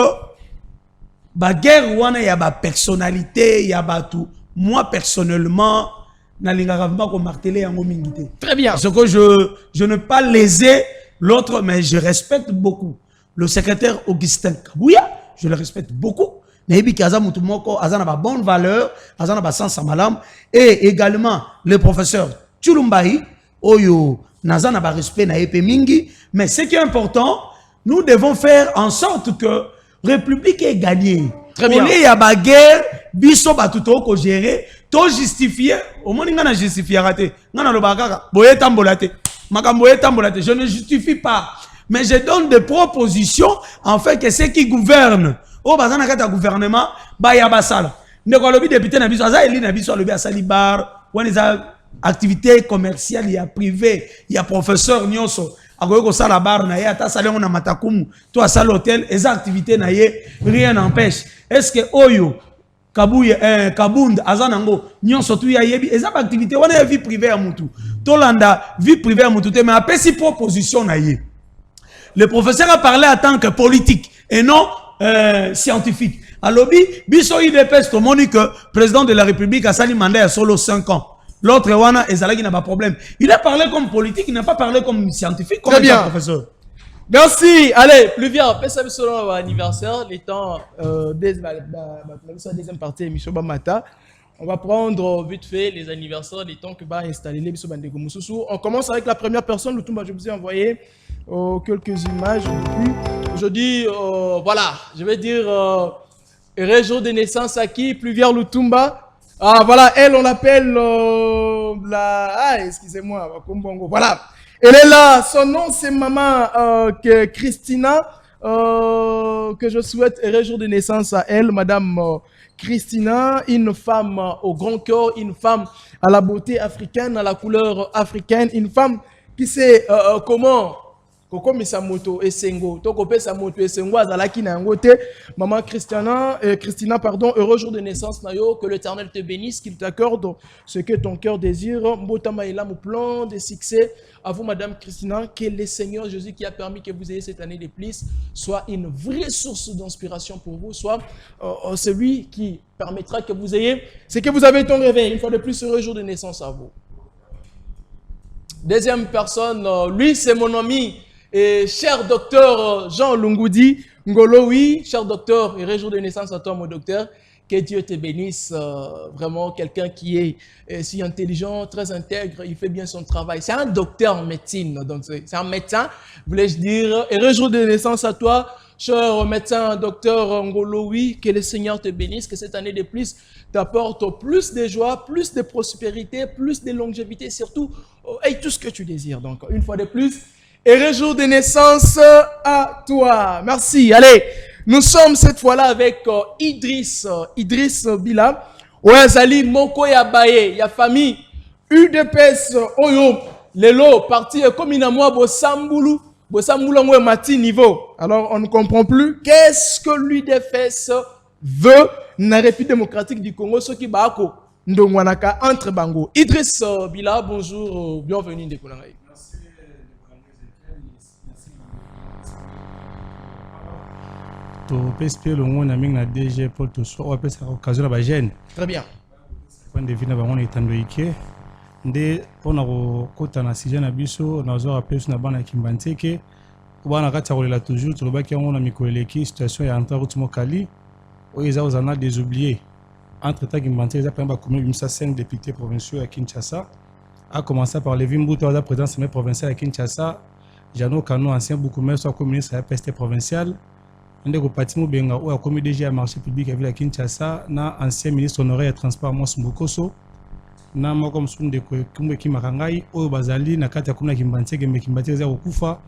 la guerre il y a la personnalité, il y a tout. Moi personnellement, très bien. Parce que je ne pas léser l'autre, mais je respecte beaucoup. Le secrétaire Augustin Kabouya, je le respecte beaucoup. Et également le professeur Chulumbai, Oyo, Nazana ba respect na épée mingi, mais ce qui est important, nous devons faire en sorte que la République est gagnée. Très bien. Il y a la guerre, biso batuto ko gérer, to justifier, au moins ngana justifier raté. Ngana lo bakaka, boye tambolate. Makamboye tambolate, je ne justifie pas, mais je donne des propositions en fait que ceux qui gouvernent, au bazana kata gouvernement, ba ya basala. Ndeko lobi député na biso, aza eli na biso lobi asali bar, wani za activité commerciale, il y a privé, il y a professeur nyonso. Agoyoko sala bar na ye ata salengo na matakumu to asala hôtel et activité na ye rien n'empêche. Est-ce que oyo Kabouye Kabund azanango nyonso tu ya yebi eza activité wana ya vie privée à mutu. Tolanda vie privée à mutu mais apesi proposition na ye. Le professeur a parlé en tant que politique et non scientifique. Alobi biso IDPS to moni que président de la République a sali mandat à solo 5 ans. L'autre wana ezalaki n'a pas problème. Il a parlé comme politique, il n'a pas parlé comme scientifique, comme professeur. Merci. Allez, plus vieux, après selon l'anniversaire, les temps deuxième partie émission Bamata. On va prendre vite fait les anniversaires, les temps que va installer les bisous bandeko mususu. On commence avec la première personne, le Tumba. Je vous ai envoyé quelques images depuis. Aujourd'hui, voilà, je vais dire heureux jour de naissance à qui? Plus vieux Lutumba. Ah voilà, elle on l'appelle excusez-moi, voilà. Elle est là, son nom c'est maman Christina, que je souhaite heureux jour de naissance à elle, madame Christina, une femme au grand cœur, une femme à la beauté africaine, à la couleur africaine, une femme qui sait comment Koko Misamoto et Sengo, Toko Pesamoto et Sengo, Azalaki na ngote, maman Christina, pardon, heureux jour de naissance, Nayo, que l'Éternel te bénisse, qu'il t'accorde ce que ton cœur désire, Mbotama Elam, plan de succès, à vous, madame Christina, que le Seigneur Jésus qui a permis que vous ayez cette année de plus, soit une vraie source d'inspiration pour vous, soit celui qui permettra que vous ayez ce que vous avez ton réveil, une fois de plus, heureux jour de naissance à vous. Deuxième personne, lui, c'est mon ami, et cher docteur Jean Lungoudi Ngolo, oui, cher docteur, heureux jour de naissance à toi, mon docteur. Que Dieu te bénisse, vraiment quelqu'un qui est si intelligent, très intègre, il fait bien son travail. C'est un docteur en médecine, donc c'est un médecin, voulais-je dire. Heureux jour de naissance à toi, cher médecin, docteur Ngolo, oui, que le Seigneur te bénisse, que cette année de plus t'apporte plus de joie, plus de prospérité, plus de longévité, surtout, et tout ce que tu désires. Donc, une fois de plus, heureux jour de naissance à toi. Merci. Allez, nous sommes cette fois-là avec Idriss Bila. Ouazali Moko Yabaye, ya famille UDPS Oyo, Lelo, parti comme Inamwa Bosambulu Ngwe Mati niveau. Alors, on ne comprend plus qu'est-ce que l'UDPS veut dans la République démocratique du Congo, ce qui bako ndongwanaka entre bango. Idriss Bila, bonjour, bienvenue de Konangaï. PSP le monde a mis la DG pour tout soit après ça occasion la bagène. Très bien. Quand devine na bango etando ike nde pona ko kota na sija na biso na zo rappeler na bana kimbanteke bana kati kolela toujours to lobaki yango na mikoleki situation ya entre route mokali o eza ozana des oubliés entre temps kimbanteke za pamba commune bimisa 5 députés provinciaux à Kinshasa a commencé par Lévin Mbuto la présidence provinciale à Kinshasa, Jano Kano ancien beaucoup maire soit ministre à la PST provinciale. Ndeko Patimo Benga ou a commis DG à marché public à ville à Kinshasa na ancien ministre honoraire à transport Mos Mbukoso na mokom sunde ko kumbe kimakangai o bazali na kati ya kumna kimbanteke mekimbanteke za okufa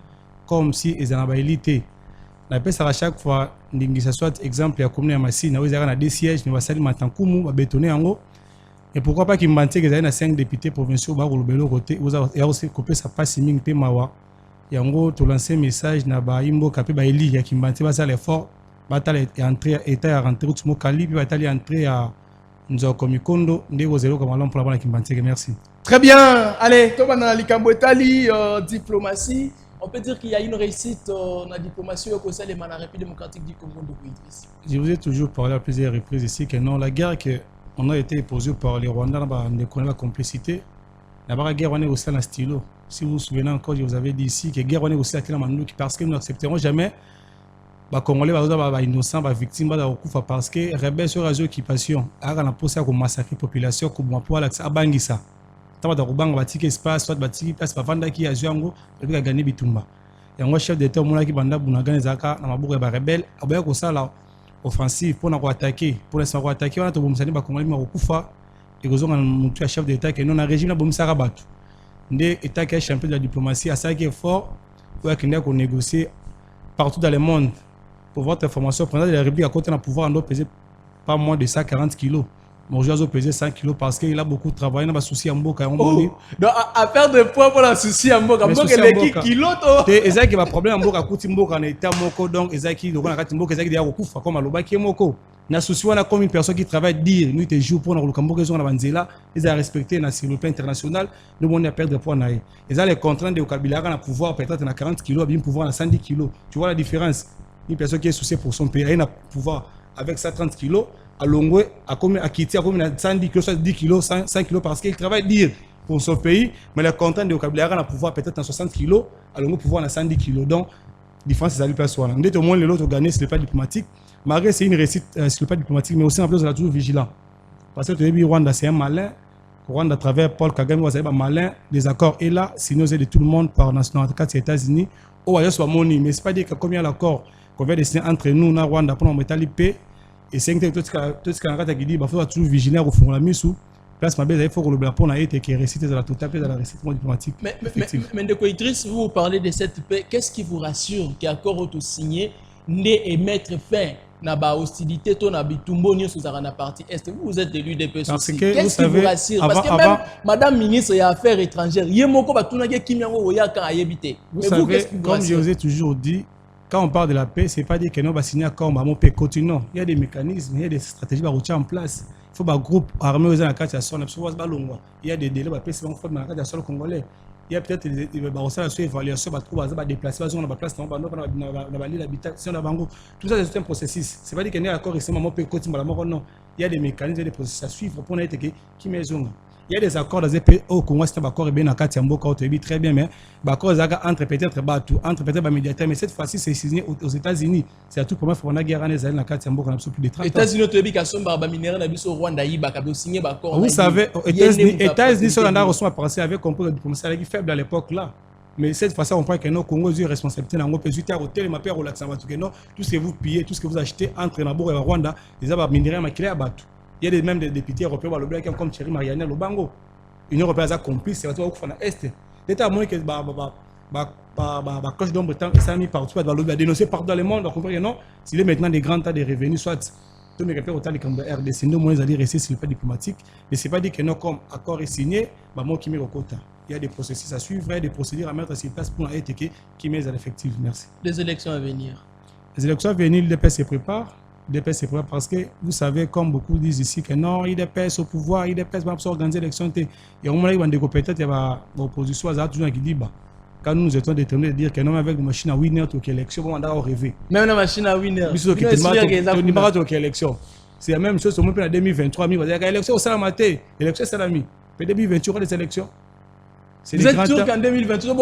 comme si ezana bailité na pesa à chaque fois ndingisa soit exemple ya kumna ya Masina o ezaka na deux sièges mais basali matankumu ba bétonner yango et pourquoi pas kimbanteke za na 5 députés provinciaux ba kolobelo côté ya aussi couper sa passe ming pe mawa yango to lancer message na ba imbo kapé ba eli ya kimbanteke ba ça l'effort batale entrer état ya rentrer tout mo kali puis batale entrer à Nzoko Mikondo ndeko zelo comme l'homme pour la kimbanteke. Merci. Très bien. Allez, toi dans Likambotali diplomatie, on peut dire qu'il y a une réussite dans la diplomatie au sein de la République démocratique du Congo de Idriss. Je vous ai toujours parlé à plusieurs reprises ici que non, la guerre qu'on a été posée par les Rwandais, on connaît la complicité. La guerre on est aussi dans le stylo. Si vous vous souvenez encore, je vous avais dit ici que la guerre on est aussi à Kilamandouki parce que nous n'accepterons jamais les Congolais les innocents, les victimes, parce que les rebelles sur les occupations, ils ont poussé à massacrer la population, à Bangissa. Tant que Rubang va tirer espace, soit bâtir place, pas vendre qui a joué en gros, et puis gagner Bitumba. Et un chef d'État, mon qui banda Bunagan Zaka, na maboure ba rebelle, aboya ko ça là offensive pour nous attaquer, pour les savoir attaquer, on a tout bomsani ba Congolais ma okufa, et que on a montré chef d'État que non un régime na bomsa rabatu. Ndé État qui est champion de la diplomatie, à ça qui est fort, pour qu'on négocie partout dans le monde. Pour votre information, le président de la République à côté d'un pouvoir en doit peser pas moins de 140 kilos. Mon joueur doit peser 100 kilos parce qu'il a beaucoup travaillé, il n'a pas de souci à Mboka. Donc, à faire de poids pour la souci à Mboka. Mboka, il est qui kilos. Et ça qui va problème à Mboka, quand Mboka en état Moko, donc, et ça qui, donc, on a Mboka, ça qui est à Okufa, comme à Loba qui est Moko. Na souci, on a comme une personne qui travaille dire, nous, tes jours pour nous, le Mboka, ils ont la ils ont respecté sur le plan international, nous, on a perdu de poids. Ils ont les contraintes de Kabila, on a pouvoir peut-être à 40 kilos, bien pouvoir à 110 kilos. Tu vois la différence? Une personne qui est souciée pour son pays, elle a pouvoir avec 130 kilos, à Longwe, à quitter, à 110 kilos, 10 kilos, 100 kilos, parce qu'il travaille dire pour son pays, mais le content de vocabulaire, a pouvoir peut-être à 60 kilos, à Longwe, pouvoir à 110 kilos. Donc, différence, c'est à lui place. On est au moins l'autre gagné sur le plan diplomatique. Malgré c'est une réussite sur le plan diplomatique, mais aussi en plus, on est toujours vigilant. Parce que le Rwanda, c'est un malin. Rwanda, à travers Paul Kagame, c'est un malin. Les accords est là, sinon, c'est de tout le monde par nationalité, c'est les États-Unis. Oh, il y a soit money, mais c'est pas dire que comme il y a l'accord qu'on va dessiner entre nous, na Rwanda, pour nous mettre l'IP, et c'est tout ce qu'on a dit, il faut toujours vigilant au fond de la mise sous. Place ma belle, il faut que le blanc pour été qui est récité dans la totalité de la récite diplomatique. Mais de quoi Idriss, vous parlez de cette paix, qu'est-ce qui vous rassure qu'il y a encore auto signé, né et mettre fin na ba hostilité to na bitumbo ni sous la partie est. Vous êtes de l'UDPS aussi. Qu'est-ce qui vous rassure? Parce que même Madame ministre des Affaires étrangères, yemoko ba tunage kimyango oya kan ayebité. Vous savez, comme je vous ai toujours dit, quand on parle de la paix, c'est pas dire que nous va signer un accord, mais on peut continuer. Il y a des mécanismes, il y a des stratégies à en place. Il faut un groupe armé aux carte à sol, il y a des délais, c'est un faute dans la carte à sol congolais. Il y a peut-être des évaluations, des déplacements, on a des place, on a l'habitation, tout ça c'est un processus. C'est pas dire qu'il y a un accord ici, mais on peut continuer. Non, il y a des mécanismes, il y a des processus à suivre pour être qui maison. Il y a des accords dans les pays au Congo, c'est un accord bien à Katiamboka, très bien, mais l'accord entre peut-être Batou, entre peut-être médiateurs, mais cette fois-ci c'est signé aux États-Unis. C'est à tout pour moi, guerre en Israël, à Katiamboka, plus de 30 ans. États-Unis, tu as dit que minéraux au Rwanda, il a signé l'accord. Vous savez, aux États-Unis, sur l'Anda reçoit à penser avec compris la diplomatie faible à l'époque là. Mais cette fois-ci, on croit que nos Congo ont une responsabilité dans notre pays. Tout ce que vous pillez, tout ce que vous achetez entre Nabo et Rwanda, les abats minéraux maquillés à Batou. Il y a même des députés européens comme Thierry Marianel Lobango. L'Union européenne a complice, c'est tout au est. L'État a montré que cloche d'ombre est mis partout, va dénoncer partout dans le monde. On comprend que non, s'il est maintenant des grands tas de revenus, soit tous mes repères autant de RDC, nous, moins aller rester sur le plan diplomatique, mais ce n'est pas dit que non, comme accord est signé, moi qui mets au quota. Il y a des processus à suivre, il y a des procédures à mettre sur place pour l'AETK qui met à l'effectif. Merci. Les élections à venir. Les élections à venir, l'IDPS se prépare. L'IDPS se prépare parce que vous savez, comme beaucoup disent ici, que non, l'IDPS au pouvoir, l'IDPS va organiser l'élection. Il y a un moment où peut-être il y a l'opposition à toujours qui dit quand nous étions déterminés de dire que non, avec une machine à winner, tu as élection, on a rêvé. Même une machine à winner. C'est la même chose au moment de 2023. Il y a l'élection au Salamate, l'élection au Salami. En 2028, il y aura des élections. Vous êtes sûr qu'en 2023,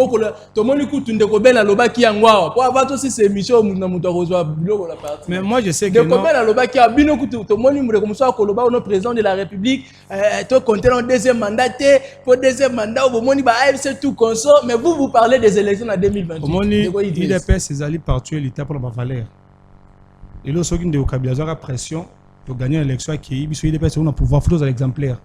tout le monde écoute une découverte à l'Oba qui est en Wawa. Pour avoir aussi ces émissions, nous avons reçu la partie. Mais moi, je sais que. Découverte à l'Oba qui a bien écouté. Tout le monde nous comme ça, Koloba, le président de la République, tout compter en deuxième mandat, pour deuxième mandat, au moment où c'est tout consort. Mais vous parlez des élections en 2028. Au moment où il a ses alliés partout, l'État pour la valeur. Et là, ceux qui ont des vocabulaires à pression pour gagner l'élection, qui est on a pouvoir flot à l'exemplaire.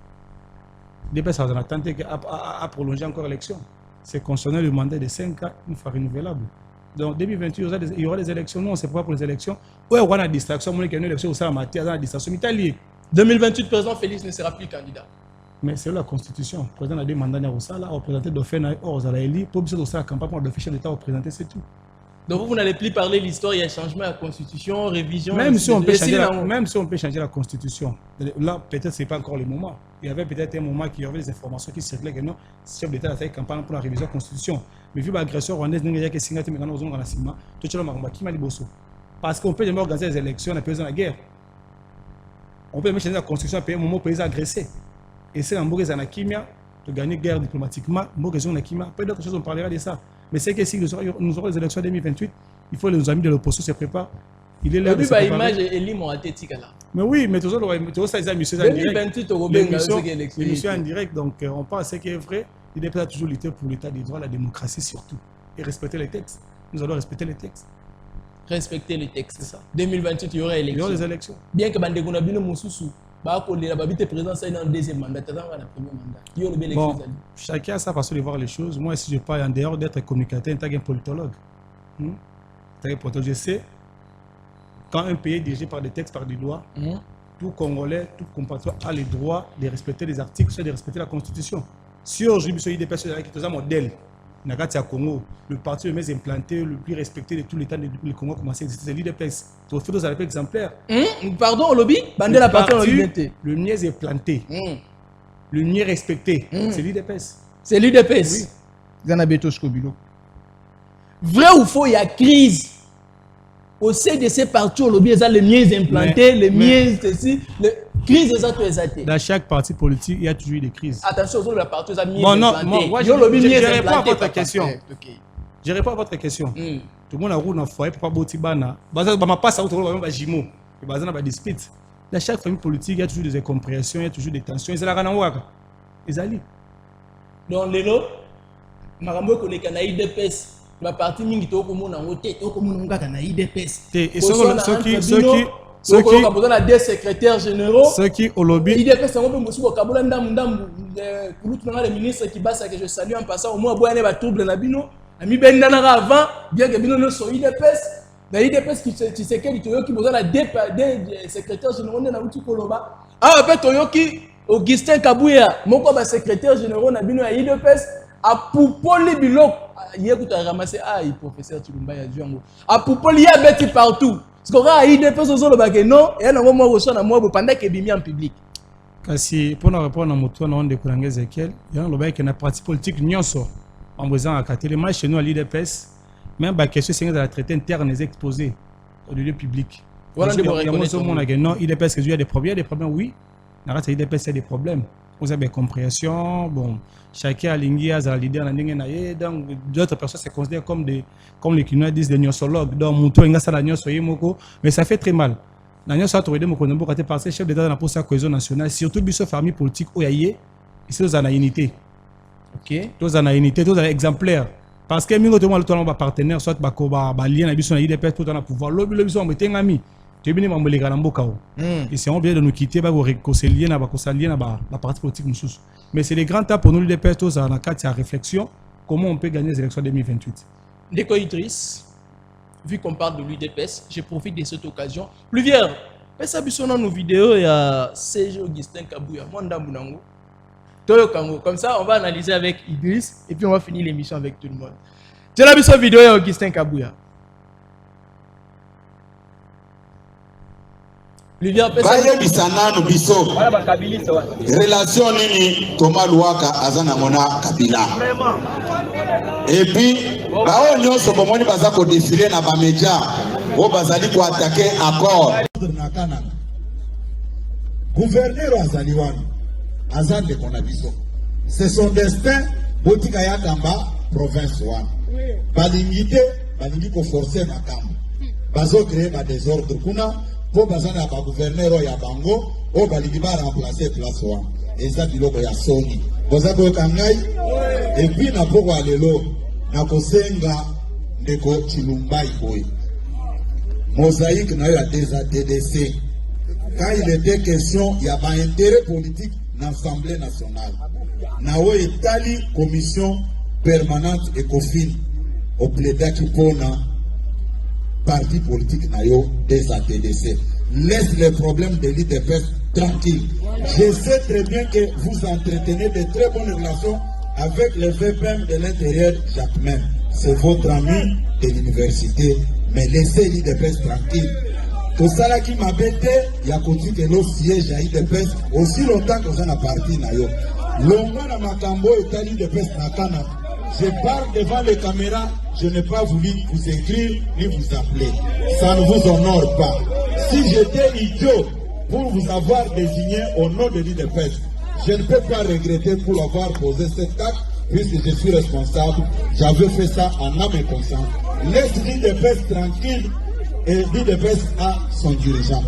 L'IDPS a tenté à prolonger encore l'élection. C'est concerné le mandat de 5 ans, une fois renouvelable. Donc, 2028, il y aura des élections. Nous, on ne sait pas pour les élections. Où il y aura une distraction, il y a une élection au Salamate, il y a une distraction. 2028, président Félix ne sera plus candidat. Mais c'est la Constitution. Le président a des mandats au Sala, au présenté Dauphin, au Zalaïli, pour que la campagne pour le chef d'État représenter, c'est tout. Donc vous n'allez plus parler de l'histoire, il y a changement à la Constitution, révision. Même si on peut changer la Constitution, là peut-être ce n'est pas encore le moment. Il y avait peut-être un moment qu'il y avait des informations qui circulaient que non, le chef d'État a fait une campagne pour la révision de la Constitution. Mais vu l'agression rwandaise, il y a que Singati maintenant aux zones Cima, tout le monde qui m'a dit bosso. Parce qu'on peut jamais organiser des élections, on a besoin de la guerre. On peut même changer la Constitution à un moment pour les agresser. Et c'est un mauvais anakimia de gagner guerre diplomatiquement, mauvais anakimia. Peut-être d'autres choses, on parlera de ça. Mais c'est que si nous aurons les élections 2028, il faut que nos amis de l'opposition se préparent. Il est là. Il y a une image Eli Moatetika là. Mais oui, mais toujours ça, les émissions en direct. L'émission en direct, donc on parle de ce qui est vrai. Il est peut-être toujours lutter pour l'état des droits, la démocratie surtout. Et respecter les textes. Nous allons respecter les textes. Respecter les textes, c'est ça. 2028, il y aura élection. Il y aura des élections. Bien que Bandeguna Bino Moussoussou, le président ça dans le deuxième mandat, dans le premier mandat. Bon, chacun a sa façon de voir les choses. Moi, si je parle en dehors d'être communicateur, je suis un politologue. Je sais, quand un pays est dirigé par des textes, par des lois, tout Congolais, tout compatriote a le droit de respecter les articles, soit de respecter la Constitution. Si aujourd'hui, il y a des personnes qui sont un modèle, Nagati à Congo, le parti le mieux implanté, le plus respecté de tout l'État du Congo, commence à exister, c'est l'IDPS. Tu fais des exemplaires. Pardon, au lobby, le parti le mieux implanté, le mieux respecté, c'est l'IDPS. C'est l'IDPS. Oui. Vrai ou faux, il y a crise. Au CDC parti au lobby, ils ont les mieux implantés, les mieux ceci, crise exacte. Dans chaque parti politique, il y a toujours eu des crises. Attention, aux autres partis, ils ont mieux implantés. Moi, je réponds à votre question. Je réponds à votre question. Tout le monde a roulé dans le foyer pour pas bâtir bana. Bah passe à autre monde, bah jimo. Et bah ça dispute. Dans chaque famille politique, il y a toujours des incompréhensions, il y a toujours des tensions. Ils sont là dans waka. Ils allient. Donc les lots, marambo ko le kanaï DPS. La partie mingi to ko mona ngote to ko mona ngaka na IDPS. Et ceux qui ont des secrétaires généraux, ceux qui au lobby IDPS on peut musuko kabola ndambu kulutu na le ministre qui basa que je salue en passant au moins boyane ba trouble na bino ami bendana avant bien que bino no so IDPS na IDPS qui c'est quel toyo qui besoin des secrétaires généraux na uti koloba ah peut toyoki Augustin Kabouya moko ba secrétaire généraux na bino ya IDPS a poupoli bilok yekuta ramasser professeur Tulumba ya Django a poupoli ya beti partout parce qu'on a IDPS au solo baké non et na moi reçoit na moi pendant que bimi en public kasi pour répondre à moto na onde kolanga Ezekiel ya lo ba que na parti politique nyonso en besoin à cater les matchs chez nous à l'IDPS même ba question c'est de la traité interne les exposés au lieu public voilà non IDPS il y a des problèmes oui na rate IDPS il y a des problèmes vous avez des compréhensions, bon, chacun a l'ingénieur, a leader, donc d'autres personnes se considèrent comme les Kinois disent des gnosologues, donc mon tour est mais ça fait très mal. Nous avons trouvé mon collègue qui est chef d'État dans la cohésion nationale, surtout la famille politique où il y a ici, dans la unité. Ok. Dans la unité, dans exemplaire. parce que mingo to mo to ba partenaire soit ba ko ba lien na biso na IDPS pour ton pouvoir lobby biso on meteng ami tu bien ma moleka na mboka o et c'est on vient de nous quitter ba réconcilier na ba ko s'allier na ba parti politique mususu mais c'est les grands temps pour nous l'IDPS tous en cas de réflexion comment on peut gagner les élections 2028. Ndeko Idriss, vu qu'on parle de l'UDPS, je profite de cette occasion. Pluvière, pesa biso na nos vidéos ya CG Augustin Kabouya, Mwanda Munango. Toyo Kango. Comme ça, on va analyser avec Idriss et puis on va finir l'émission avec tout le monde. Tu as vu cette vidéo ya Augustin Kabouya. bayebisana no biso relation nini Thomas Luaka azana mona Kabila et puis bao nyonso bomoni baza ko défiler na ba média o bazali ko attaquer accord na kana gouverneur azali wana azande kona biso c'est son destin botika ya kamba province wana balingi ko forcer na kamba bazo créer ba désordre kuna pour bazana ba gouverneur ya bango o balingi ba remplacer place wana eza biloko ya soni boza ko kangai et puis na poko alelo na kosenga ndeko Chilumbai boy mosaïque na yo ya DDC quand il était question il y a un intérêt politique dans l'Assemblée nationale na o etali commission permanente ECOFIN au plaidaki pona parti politique na yo des ATDC. Laisse les problèmes de l'IDPS tranquilles. Je sais très bien que vous entretenez de très bonnes relations avec le VPM de l'intérieur, Jacques Même. C'est votre ami de l'université, mais laissez l'IDPS tranquille. Tout ça qui m'a bêté, il y a continué que le siège à l'IDPS aussi longtemps que vous en avez parti. Longa na makambo et l'IDPS na kana. Je parle devant les caméras, je n'ai pas voulu vous écrire ni vous appeler. Ça ne vous honore pas. Si j'étais idiot pour vous avoir désigné au nom de l'IDPS, je ne peux pas regretter pour avoir posé cet acte, puisque je suis responsable. J'avais fait ça en âme et conscience. Laisse l'IDPS tranquille et l'IDPS a son dirigeant.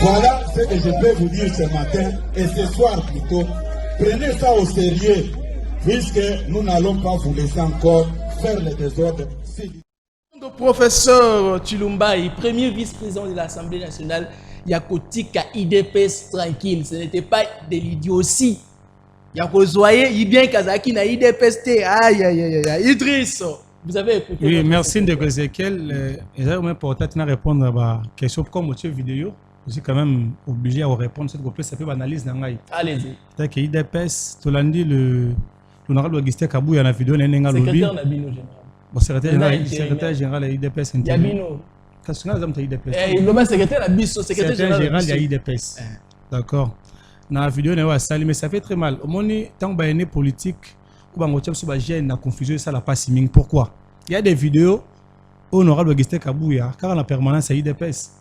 Voilà ce que je peux vous dire ce matin et ce soir plutôt. Prenez ça au sérieux. Puisque nous n'allons pas vous laisser encore faire le désordre. Le professeur Chilumbai, premier vice-président de l'Assemblée nationale, Yakotika IDPS tranquille. Ce n'était pas de l'idiotie. Yakozoye, il bien Kazaki na IDPS. Aïe, aïe, aïe, aïe. Idriss, vous avez écouté. Oui, merci de Ezekiel. J'ai même pour répondre à la question comme motif vidéo. Je suis quand même obligé à répondre. Ça fait une analyse. Allez-y. C'est que IDPS, tu l'as dit, l'honorable Augustin Kabouya na vidéo nenga lobby. Secrétaire Nabino général. Bon secrétaire général de l'IDPS interne. Yabino. Qu'est-ce que nous avons IDPS? Il le secrétaire Nabiso, secrétaire général de l'IDPS. D'accord. Na vidéo ne wa sali mais ça fait très mal. Au moni tant ba ene politique ou ba ngotia so ba gêne na confusion ça la pas siming. Pourquoi? Il y a des vidéos honorable Augustin Kabouya car la permanence à IDPS.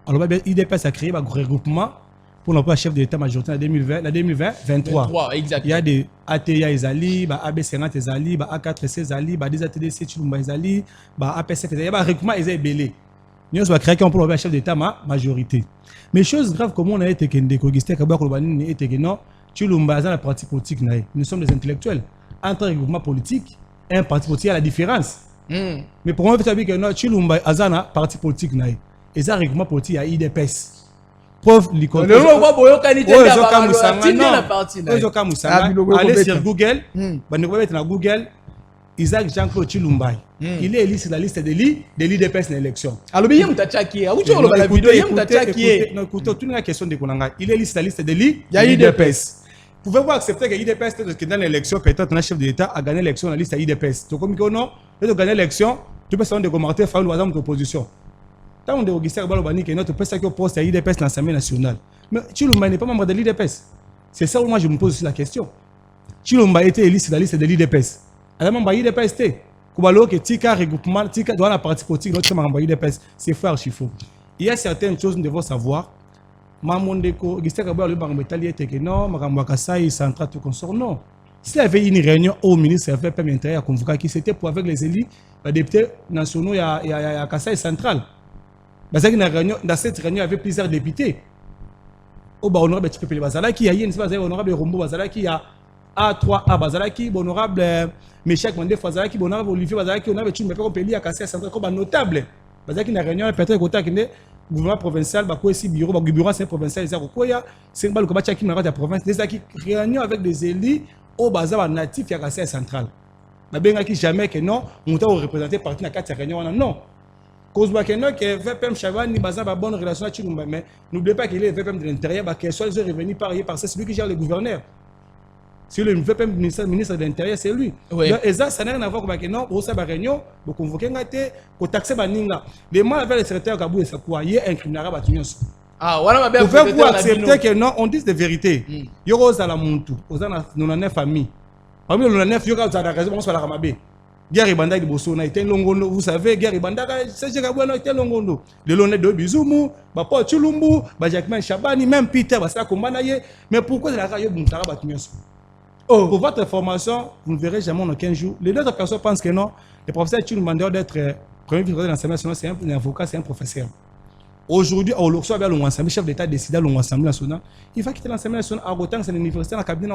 Alors IDPS a créé un regroupement pour l'emploi chef de l'état majoritaire en 2020-2023. Exact. Il y a des ATA Ezali, AB50 Ezali, A4C Ezali, des ATDC Chilumba Ezali, APCF Ezali. Il y a un regroupement Ezali. Nous avons créé pour l'emploi chef de l'état majorité. Mais chose grave comme on a été que Augustin Kabouya était que non, Chilumba Ezali la parti politique. Nous sommes des intellectuels. Entre un regroupement politique et un parti politique, il y a la différence. Mais pour moi, vous savez que non, Chilumba Ezali la parti politique. Et ça, regroupement politique, il y a IDPS. Preuve, allez sur Google, Google, Isaac Jean-Claude Chilumbai. Il est élu sur la liste de l'IDPS dans l'élection. Alors, il y a une question de Konanga. Il est élu sur la liste de l'IDPS. Pouvez-vous accepter que l'IDPS, dans l'élection, peut-être un chef de l'État a gagné l'élection dans la liste de l'IDPS? Donc, comme non, il a gagné l'élection, tu peux savoir de commenter, faire une exemple d'opposition. Tant on est Augustin Kabouya qui est notre poste à l'IDPS dans l'Assemblée nationale. Mais Chilumba n'est pas membre de l'IDPS. C'est ça où moi je me pose aussi la question. Chilumba était élu sur la liste de l'IDPS. Alors membre de l'IDPS, Koubalo qui tika regroupement, tika doit la partie politique, notre membre de l'IDPS, c'est faux archi faux. Il y a certaines choses que nous devons savoir. Mamondeko, Augustin Kabouya, le membre de que non, Makambo Kasai, Central, tout consort, non. S'il y avait une réunion au ministre de l'Intérieur à convoquer, qui c'était pour avec les élus, les députés nationaux, il y a Kasai Central. Dans cette réunion, il y avait plusieurs députés. Au honorable Tipepele Bazala qui a une honorable Rombo Bazala qui a A3A Bazalaki, honorable Michel Mandé Fazalaki, honorable Olivier Bazalaki, honorable Tchou Mepeko Peli à Kassia Central comme notable. Bazalaki na réunion peut-être côté qui gouvernement provincial ba ko esi bureau c'est provincial ils a koya c'est ba lokaba tchaki na la province des qui réunion avec des élus au bazar natif ya Kassia Central. Ba benga ki jamais que non, on t'a représenter parti na 4 réunion non. Cause ba que non que VPM Chavan ni bazar ba bonne relation à Tchilumba mais n'oubliez pas qu'il est VPM de l'intérieur ba que soit revenu par c'est celui qui gère le gouverneur. Si le VPM ministre de l'Intérieur, c'est lui. Oui. Donc, ça n'a rien à voir avec non, au sa réunion, vous convoquez ngate, vous taxez baninga. Les mois avec le secrétaire Kabou et Sakwa, il y a un criminel Batunios. Ah, voilà ma belle. Vous pouvez accepter que non, on dise des vérités. Il y aura aux alamuntu, aux anafamilles familles. Parmi les 9, il y aura la raison pour la Ramabé. Guerre Ibanda de Bosso, été longondo, vous savez, Guerre Ibanda, c'est Jacques été longondo. Le long de Bizoumou, Bapa Chulumbu, Jacques Chabani, même Peter, Bassa Kombanaye. Mais pourquoi la radio Buntara Batunios? Oh, pour votre information, vous ne verrez jamais en 15 jours. Les autres personnes pensent que non. Le professeur Tchilumba d'être premier vice-président de l'Assemblée nationale, c'est un avocat, c'est un professeur. Aujourd'hui, au Luxembourg, le chef d'État décide à l'Assemblée nationale. Il va quitter l'Assemblée nationale à Rotan, c'est l'université, dans le cabinet,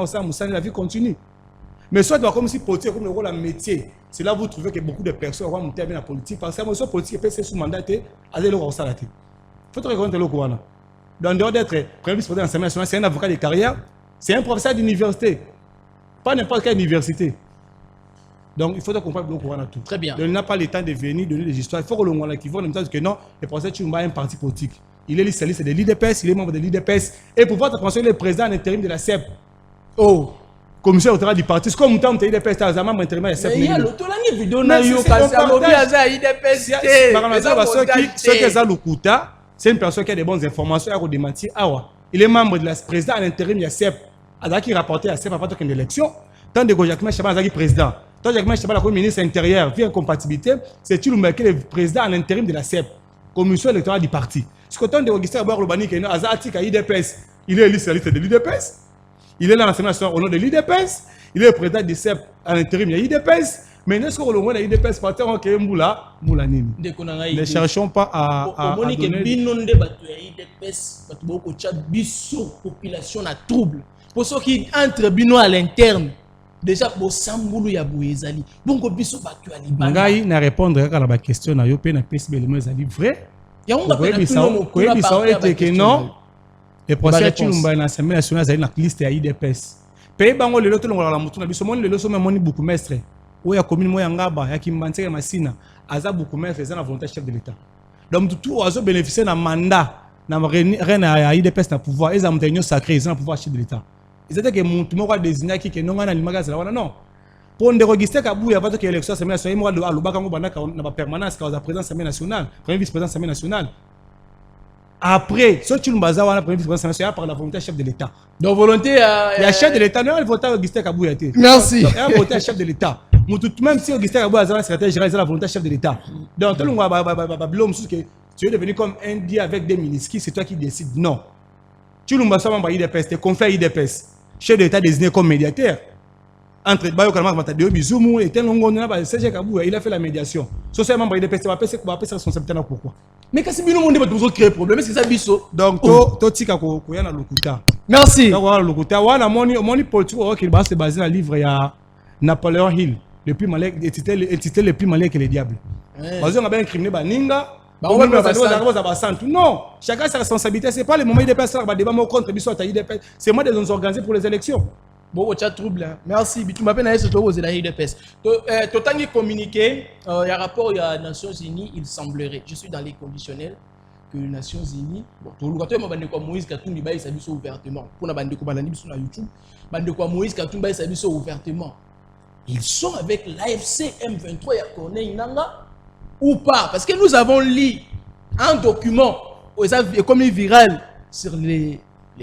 la vie continue. Mais soit comme si politique, comme le rôle en métier, c'est là où vous trouvez que beaucoup de personnes vont monter dans la politique. Parce que la motion politique est sous mandat, aller le ressalater. Il faut reconnaître le courant. En dehors d'être premier vice-président de l'Assemblée nationale, c'est un avocat de carrière, c'est un professeur d'université. Pas n'importe quelle université. Donc, il faut comprendre le courant à tout. Très bien. Il n'a pas le temps de venir donner des histoires. Il faut que le monde qui va en même temps que non, le professeur Tchilumba est un parti politique. Il est liste de l'IDPS, il est membre de l'IDPS. Et pour votre attention, il est président en intérim de la CEP. Oh, commission électorale du parti. C'est comme un temps de l'IDPS, tu as un membre intérimaire de la CEP. Mais il y a l'autre vidéo, il y a l'IDPS. C'est une personne qui a des bonnes informations à redémentir. Il est membre de la président en intérim de la CEP. Qui rapportait à CEP avant une élection. Tant de Jacques Chaban est président. Tant que Jacques Chaban est ministre intérieur, via incompatibilité, c'est Tchilumba qui est le président en intérim de la CEP, commission électorale du parti. Ce que tant de Augustin Abarlobani qui est Azatik à l'IDPS, il est liste de l'IDPS, il est dans l'Assemblée nationale au nom de l'IDPS, il est le président du CEP en intérim de l'IDPS, mais n'est-ce qu'on le voit dans l'IDPS par terre qui est Moulanini. Ne cherchons pas à donner... population à trouble. Pour ceux qui entrent bino à l'interne, déjà pour Samboulou ya Bouyezali, bon ko biso batu ali bana. Ngai na répondre à la question na yo pe na PSB le ezali vrai. Ya on appelle tout le monde ko bisa ete que non. Le procès Tchilumba na Assemblée nationale ezali na liste ya IDPS. Pe bango lelo to longola la mutu na biso moni lelo so moni beaucoup mestre. Oya commune moya ngaba ya Kimbantseke Masina, aza beaucoup mestre ezana volonté chef de l'État. Donc tout azo bénéficier na mandat na reine ya IDPS na pouvoir ezana montagne sacré ezana pouvoir chef de l'État. Ils étaient que mon tout monde désigné qui non ngana limagaza la non pour de register Kabou avant que l'élection Assemblée nationale moi à Lubaka ngobana na permanence ka présidence Assemblée nationale premier vice-président Assemblée nationale après ce Tchilumbaza wana premier vice-président national par la volonté chef de l'État. Donc volonté il y a chef de l'État non il votait register Kabou été. Merci. Il votait chef de l'État. Même si register Kabou a secrétaire général c'est la volonté chef de l'État. Donc tout le monde bilom que tu es devenu comme un dieu avec des ministres c'est toi qui décides non. Tchilumbaza membre IDPS te confère IDPS. Chef de l'État désigné comme médiateur. Entre Bayo Kalama Matadeo Bizoumou et Telongonona, il a fait la médiation. Socialement, il a fait sa responsabilité. Pourquoi? Mais quand c'est bien, on va toujours créer problème. C'est ça, Bisso. Donc, Totika Koyana Lokuta. Merci. Lokuta, voilà, mon politique, qui est basé dans le livre, il y a Napoléon Hill, le plus malin, le plus malin que les diables. Parce qu'on a bien incriminé Baninga. Non, chacun sa responsabilité. Ce n'est pas le moment de passer à débat contre c'est moi de nous organiser pour les élections. Bon, tu as trouble. Merci. Tu m'appelles à ce tour aux IDPS. Tu as communiqué, il y a rapport aux Nations Unies, il semblerait, je suis dans les conditionnels, que les Nations Unies, tout le monde Moïse Katumbi il s'habille ouvertement. Pour la bande de Kobalani sur YouTube, bande de Moïse Katumbi il s'habille ouvertement. Ils sont avec l'AFC M23 et Corneille Nanga. Ou pas, parce que nous avons lu un document comme viral sur les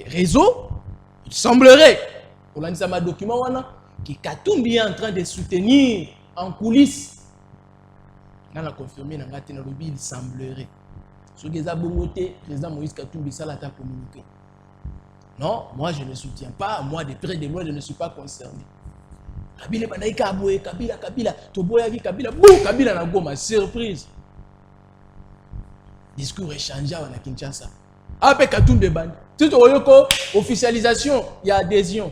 réseaux. Il semblerait, pour l'anissama document, que Katumbi est en train de soutenir en coulisses. On a confirmé, il semblerait. Ce que le président Moïse Katumbi, ça l'a communiqué. Non, moi je ne soutiens pas, moi de près de loin je ne suis pas concerné. Kabila banaika aboye Kabila toboya ki Kabila na Goma surprise. Discours échangé à Kinshasa. Après Katumbi band. Tout oyoko officialisation, il y a adhésion.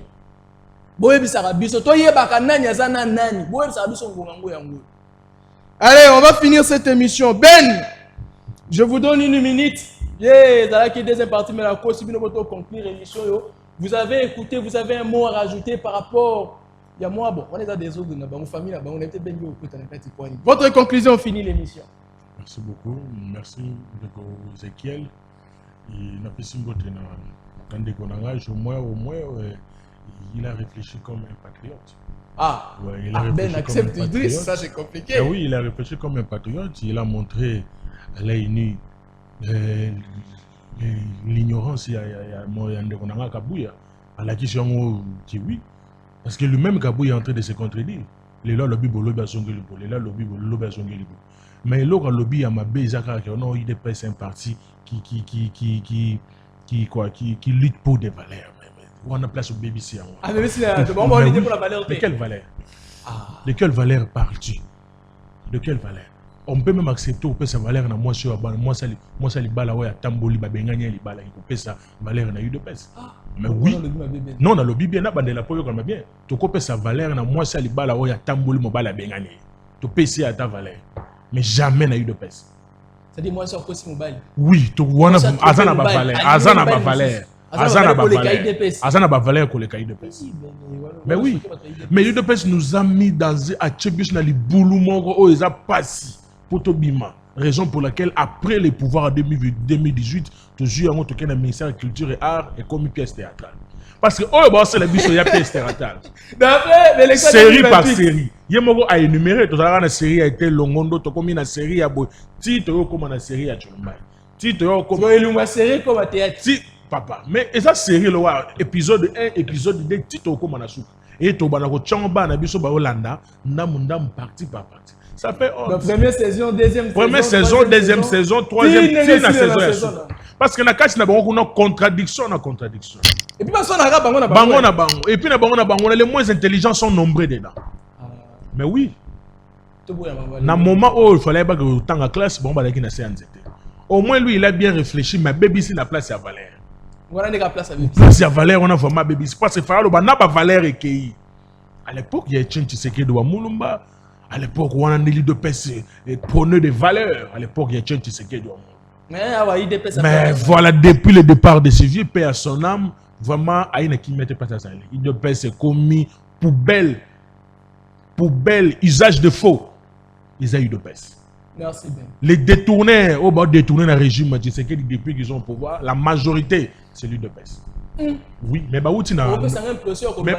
Allez, on va finir cette émission. Ben, je vous donne 1 minute. Deuxième partie, mais la cause, conclure l'émission. Vous avez écouté, vous avez un mot à rajouter par rapport. Il y a moi, bon, on est à des autres, on famille là-bas, on était bien au côté de votre conclusion, finit l'émission. Merci beaucoup. Merci, Ezekiel. Il a fait ce mot dans des connaissances. Au moins, il a réfléchi comme un patriote. Ah, ouais, il a Ben accepte Idriss, ça c'est compliqué. Et oui, il a réfléchi comme un patriote. Il a montré à l'AINI l'ignorance. Il y a des connaissances Kabouya. À la question qui oui. Parce que lui-même Kabouya est en train de se contredire. Les lois lobby pour lobby à son gueule, les lois lobby pour lobby à son gueule. Mais l'autre lobby à ma base, non, il est un parti qui lutte pour des valeurs. On a place au BBC. Ah, BBC, on va lutter pour la valeur. De quelle valeur? De quelle valeur parles-tu? De quelle valeur? On peut même accepter au sa valeur na moi sur moi ça li bala ouais tamboli ba benganya li bala ko pesa valeur na UDPS. Mais oui. Non na lobby bien na bandela poyo comme bien. To ko pesa valeur na moi ça li bala ouais tamboli mo bala benganya. To pesa à ta valeur. Mais jamais na UDPS. Ça dit moi sur Kosi Mobile. Oui, to wana azana ba valeur, azana ba valeur. Azana ba valeur ko le cahier de pes. Mais oui. Mais UDPS nous a mis dans un attribut na li boulou moko o eza passi. Potobima, raison pour laquelle après les pouvoirs en 2018, toujours on a le ministère de la Culture et Arts et comme pièce théâtrale. Parce que oh bah c'est la biche il y a pièce théâtrale. Série par série. Yemoko a énuméré tout à l'heure la série a été longondo to comme une série à boy. Titre comme la série à Chulumba. Titre comme une série comme théâtre. Papa, mais et ça série le épisode 1, épisode 2 titre comme na soupe. Et to bana ko chamba na biso ba Hollanda, ndam partie par partie. Ça fait première saison, deuxième saison, troisième saison. Parce que na kati na bango kuna contradiction. Et puis bango na bango. Et puis na bango les moins intelligents sont nombreux dedans. Mais oui. Na moment où il fallait que autant en classe bon ba na séance. Au moins lui il a bien réfléchi mais baby si la place à Valère. Place à Valère on a vraiment baby parce que Faralo ba na ba Valère et à l'époque il y a Tchenchi Sekedi wa Mulumba. À l'époque, on a un élit de PC et preneur de valeurs. À l'époque, il y a Tchenchi Sekedi. Mais voilà, depuis le départ de ce vieux père à son âme, vraiment, il n'y a pas de ça. Il de PC commis poubelle, usage de faux. Ils ont eu de PC. Merci bien. Les détournés, au bas détourner le régime de Sekedi depuis qu'ils ont le pouvoir, la majorité, c'est lui de PC. Oui, mais bah où tu n'as pauvreté. Mais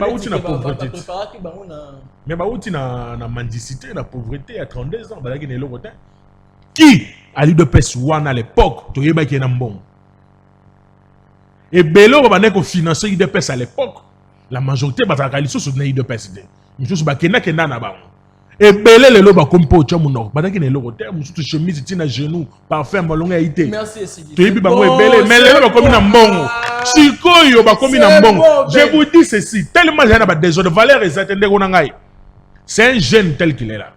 bah où tu n'as mendicité, la pauvreté à 32 ans, bah là qui n'est l'autre. Qui a lu de pes one à l'époque, tu y es qui est bon. Et Bello va n'est qu'au financer de pes à l'époque. La majorité va t'accueillir sur ce de pes. Mais je suis pas qu'il n'a qu'un an à et belé le loba comme pour chamuno ba qui n'est l'autre terme surtout chemise tina genou parfum balonga été. Merci Sidi. Tu es bien belé mais le loba comme na mbongo. Siko yo ba comme na mbongo. Je vous dis ceci, tellement il y a pas des de valeur et attendez qu'on ngai. C'est un jeune tel qu'il est là.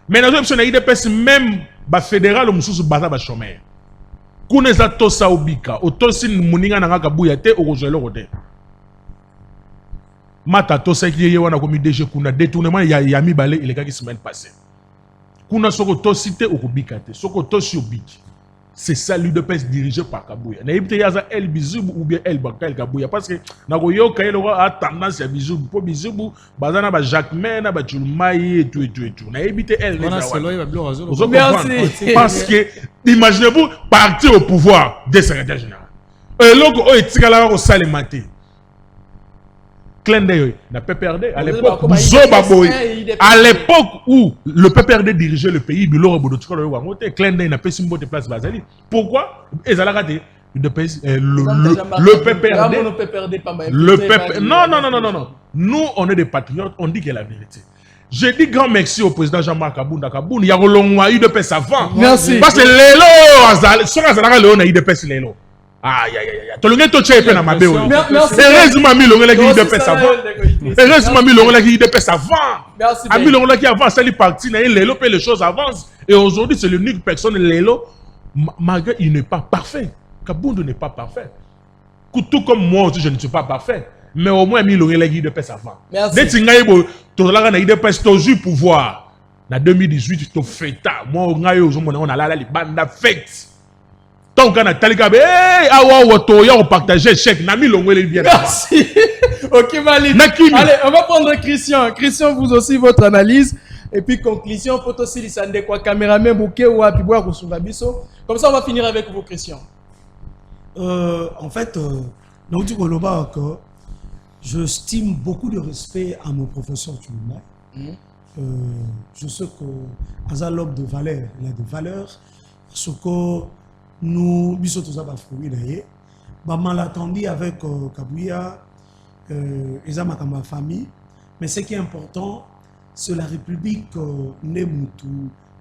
Mais dans l'option il dépasse même ba fédéral mususu bata ba chômeur. Kuneza tosa obika, otosin muninga na ngakabuya te okojelo kote. Mata tosa qui est wana comme DG kuna détournement ya mi balé il est qui semaine passée. Kuna soko tosité okobikate, soko tosi obiki. C'est ça l'UDPS dirigé par Kabouya. Na yibite yaza El Bizubu ou bien El Bakal Kabouya parce que na ko yo kay lo a tendance ya Bizubu po Bizubu bazana ba Jacquemain na ba Chulumai et tout. Na yibite El Merci. Parce que imaginez-vous partir au pouvoir des secrétaires généraux. Et logo o etikala ko salemate. La PPRD, à l'époque où le PPRD dirigeait le pays, pourquoi non. Nous, on est des patriotes, on dit que la vérité. Je dis grand merci au président Jean-Marc Kabounda. Il y a eu de paix avant. Merci. Parce que les lots, aïe. Tu l'as dit, tu as fait la mabe. Heureusement, il y a eu de paix avant. Heureusement, il y a eu de paix avant. Il y a eu avant, c'est parti. Les choses avancent. Et aujourd'hui, c'est l'unique personne, Lélo, malgré il n'est pas parfait. Kabounda n'est pas parfait. Tout comme moi aussi, je ne suis pas parfait. Mais au moins, il aurait la UDPS avant. Merci. Dès que tu as la UDPS, tu as eu pouvoir. En 2018, tu as fait ça. Moi, on a la bande fête. Tant qu'on a talika, on partageait chèque. Merci. Ok, Malik. Allez, on va prendre Christian. Christian, vous aussi, votre analyse. Et puis, conclusion, photo si les quoi, caméraman, bouquet ou à piboire ou biso. Comme ça, on va finir avec vous, Christian. En fait, je stime beaucoup de respect à mon professeur Tulumba. Je sais que Asa l'homme de valeur, il a des valeurs. Parce que nous, biso tous aba fruit d'ailleurs. Bah malatandi avec Kabouya, ils ont ma famille. Mais ce qui est important, c'est la République Nemutu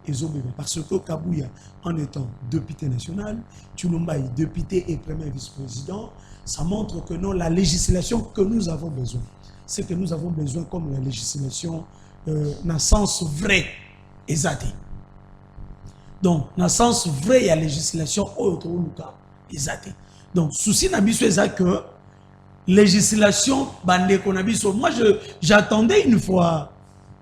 et Zobebe. Parce que Kabouya, en étant député national, Tulumba est député et premier vice-président, ça montre que non, la législation que nous avons besoin, c'est que nous avons besoin comme la législation dans le sens vrai, exact. Donc, dans le sens vrai, il y a la législation autour exact. Donc, souci nabiso est que législation bande konabiso. Moi, j'attendais une fois.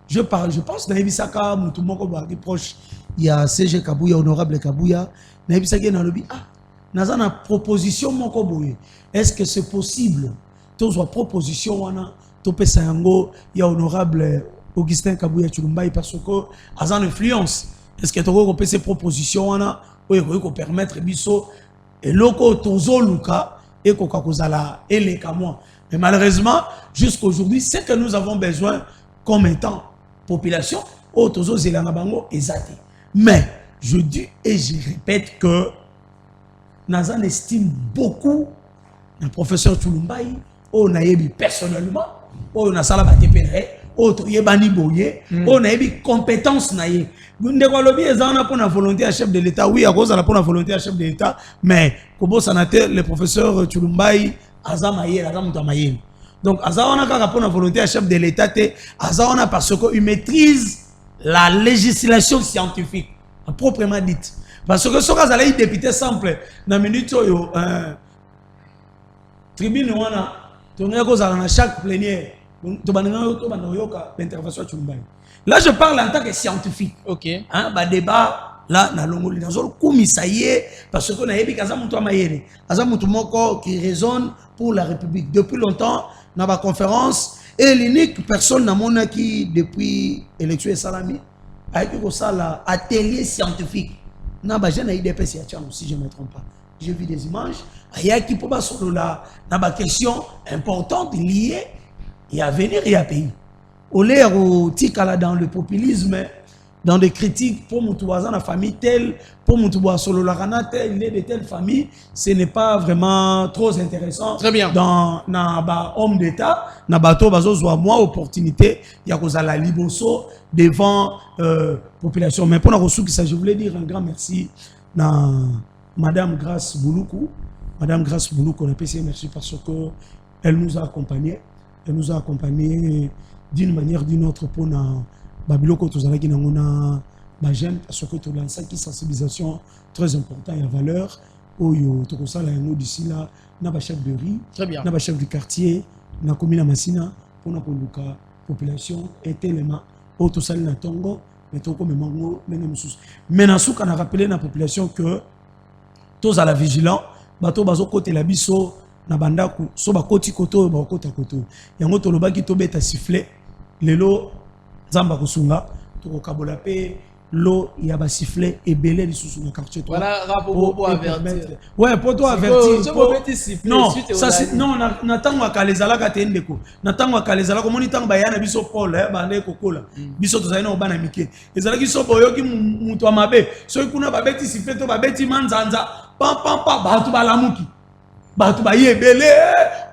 Je pense que Naibisaka, tout le monde est proche. Il y a CG Kabouya, honorable Kabouya. Naibisaka dans le bi. Ah, naza na proposition moko boye. Est-ce que c'est possible? Tous wa proposition wana topé sango il y a honorable Augustin Kabouya Tulumba parce que azan influence. Est-ce que tu as ces propositions wana ou ko permettre biso et loko tozo luka et ko kakozala eleka moi. Mais malheureusement jusqu'à aujourd'hui, c'est que nous avons besoin comme étant population au tozo zelanga bango ezate. Mais je dis et je répète que Nazan estime beaucoup le professeur Tulumbai, on a ébi personnellement, on a sala batepere, on a bani boye, on a ébi compétence naie. Ndeko lobi ezana pour la volonté à chef de l'État, oui à cause de la pour la volonté à chef de l'État, mais kobo sanate le professeur Tulumbai azamaye, azamutamaye. Donc azana kaka pour la volonté à chef de l'État te azana parce qu'il maîtrise la législation scientifique, proprement dite. Parce que ce cas là, il député simple, dans minute yo tribune wana, tourner cause à chaque plénière, l'intervention de Tulumba. Là, je parle en tant que scientifique. Ok. Hein, bah débat là, na longoli dans zone komisaye parce que na yebi kaza mutu amayere, kaza mutu moko qui résonne pour la République depuis longtemps. Dans ma conférence et l'unique personne na mona qui depuis élection salami a été comme ça là atelier scientifique. Na ba jeune IDPS ya tcham si je ne me trompe pas. J'ai vu des images aya qui pour ba solo là na ba question importante liée et à venir et à pays. Au l'air au tikala dans le populisme, dans des critiques pour Moutouazan, la famille telle, pour Moutouazan solo la rana telle, il est de telle famille, ce n'est pas vraiment trop intéressant. Très bien. Dans na homme d'État, na bateau bazo soit moi opportunité, il y a cause à la liboso devant population. Mais pour la ressource ça, je voulais dire un grand merci à Madame Grace Bouloukou. Madame Grace Bouloukou, on a passé merci parce que elle nous a accompagnés. Elle nous a accompagnés d'une manière ou d'une autre pour na babiloko tozala ki nangona ba jeune parce que to lança qui sensibilisation très important et à valeur oyo to ko sala yango d'ici là na ba chef de riz, na ba chef du quartier na commune Masina pour na koluka population et tellement au to sala na tongo mais to ko memango mena mususu mais na suka na rappeler na population que tozala vigilant bato bazo côté la biso na bandaku so ba koti koto ba kota koto yango to lobaki to beta sifflet lelo zamba kusunga to kabola pe lo ya ba sifflet et belé lisusu na quartier toi voilà rapport pour avertir ouais pour toi avertir non ça non na tango akalezala ka tendeko na tango akalezala ko moni tango ba yana biso Paul ba ne kokola biso to zaina obana mike ezala ki so boyoki mutu amabe so ikuna ba beti sifflet to ba beti manzanza pam pam pam ba tu balamuki bato ba yebele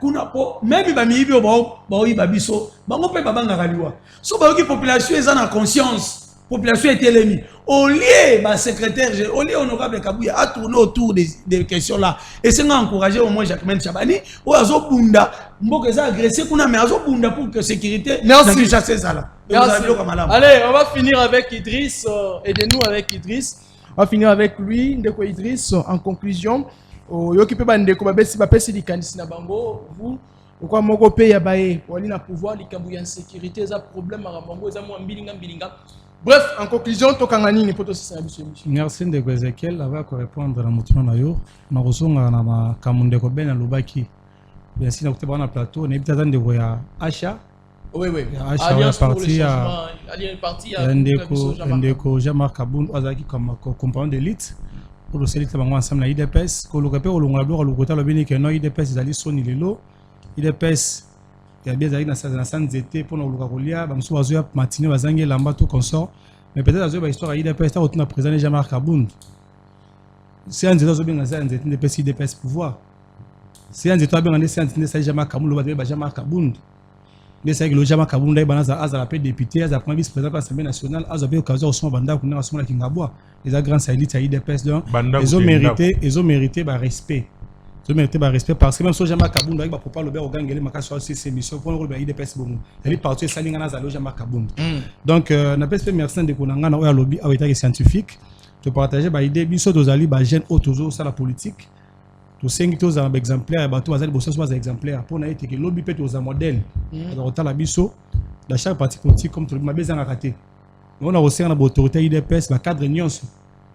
kuna po maybe ba miyibi ba yi ba biso bango pe babanga kaliwa so ba yoki population eza na conscience population est élevée au lieu ba secrétaire au lieu honorable Kabouya a tourné autour des questions là et c'est encourager au moins Jacquemin Chabani ou azo bunda mboko eza agressé kuna mais azo bunda pour que sécurité merci chasser ça là. Allez, on va finir avec Idriss, aidez-nous avec Idriss. On va finir avec lui ndeko Idriss en conclusion. Yoki pe bandeko babesi bapesi likanisi na bango vous Pourquoi moko pe ya bae pour aller na pouvoir likambo ya insécurité ça problème à bango ça mo mbilinga. Bref, en conclusion tokangani ni poto ça biso émission. Merci de Ezekiel avant de répondre à mutuna na yo na kozonga na makambo ko ben na lobaki. Bien si na kuteba na plateau na bitata ndeko ya Acha. Oui. Alliance pour le changement. Alliance parti à ndeko Jean-Marc Abound azaki comme compagnon d'élite. Pour le CELIT bango ensemble na IDPS ko lokape o longa blo lo kota lo bini ke no IDPS zali soni lelo. IDPS ya bien zali na sanzete pour na luka kolia ba mso bazo ya matine bazangi lamba tout consort mais peut-être azo ba histoire ya IDPS ta otuna président Jean-Marc Abound. C'est un zéro bien ça nzete IDPS IDPS pouvoir. C'est un zéro bien c'est un zéro Jean-Marc Abound lo ba Jean-Marc Abound. Mais c'est que le Jean-Marc Abound il banaza azala pe député azala vice-président de l'Assemblée nationale azala occasion au son banda kuna son la Kingabwa. Les grands satellites à IDPS donc ils ont mérité ba respect. Ils ont mérité ba respect parce que même si Jean-Marc Abound avec ba papa le ber ogangeli makasho ces émissions pour le IDPS bon. Elle est partie salinga na zalo Jean-Marc Abound. Donc na peste merci de konanga na oya lobby a été scientifique. De partager ba idée biso dozali ba jeune autozo ça la politique. To sengi to za exemplaire ba to bazali bosso soit exemplaire pour na été que lobby peut aux modèle. Alors ta la biso dans chaque parti politique comme tout le monde bezanga raté. On a aussi une autorité IDPS, la cadre réunion.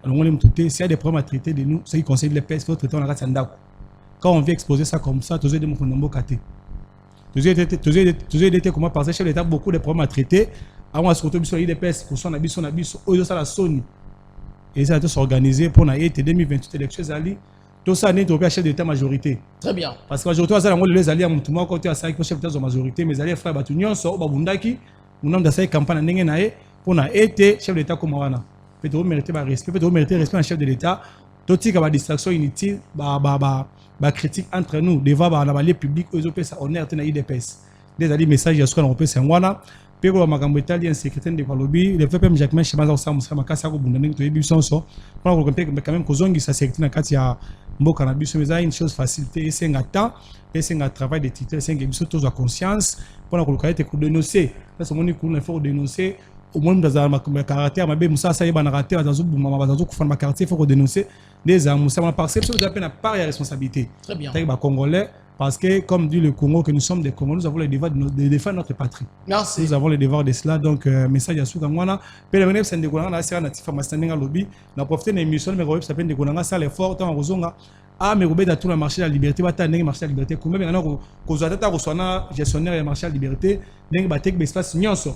Alors on aime tout. S'il y a des problèmes à traiter de nous, ceux qui conseillent l'IDPS, il faut traiter en la Sandako. Quand on vient exposer ça comme ça, tous les deux mon caté. Tous les deux comment parce que chef d'État beaucoup de problèmes à traiter. Avant à se retrouver sur l'IDPS, pour son habit, eux ça la Sony. Et ça a été s'organiser pour la 2028 élections ali. Tout ça n'est pas chef d'État majorité. Très bien. Parce que aujourd'hui ça on les alliés à Moutouma côté à ça avec chef d'État de majorité, mais alliés frère Batunion so babundaki, mon nom de ça campagne ndenge naé. On a été chef d'État comme Wana. Peut-être mériter le respect, peut-être mériter le respect d'un chef de l'État. Tout ce qui a distraction inutile, critique entre nous, devant la lieu public, eux autres ça honneur na IDPS. Des alliés messages à ce qu'on peut c'est Wana. Puis on a magambo italien secrétaire de lobby, le fait même Jacques Chemaza ça musa makasa ko bundane to yebi sonso. On a compris quand même kozongi sa secrétaire na kati ya mboka na biso mais une chose facilité et c'est un temps et c'est un travail de titre, c'est un biso tous à conscience pour la localité ko dénoncer. Parce que mon il faut dénoncer au moins dans un caractère ma bé musa ça y bana raté dans buma bazazo ko fana quartier faut dénoncer des musa parce que ça peine à part la responsabilité. Très bien. Avec congolais parce que comme dit le Congo que nous sommes des Congolais nous avons le devoir de défendre notre patrie. Merci. Nous avons le devoir de cela donc message à sous ngwana pe le c'est de konanga na sera natif mastanenga lobby na profiter de émission mais ça peine de konanga ça l'effort tant rozonga ah mais robeda tout le marché de la liberté ba tanenga marché de la liberté comme maintenant ko zo tata ko sona gestionnaire du marché de la liberté ndenge ba tek espace nyonso.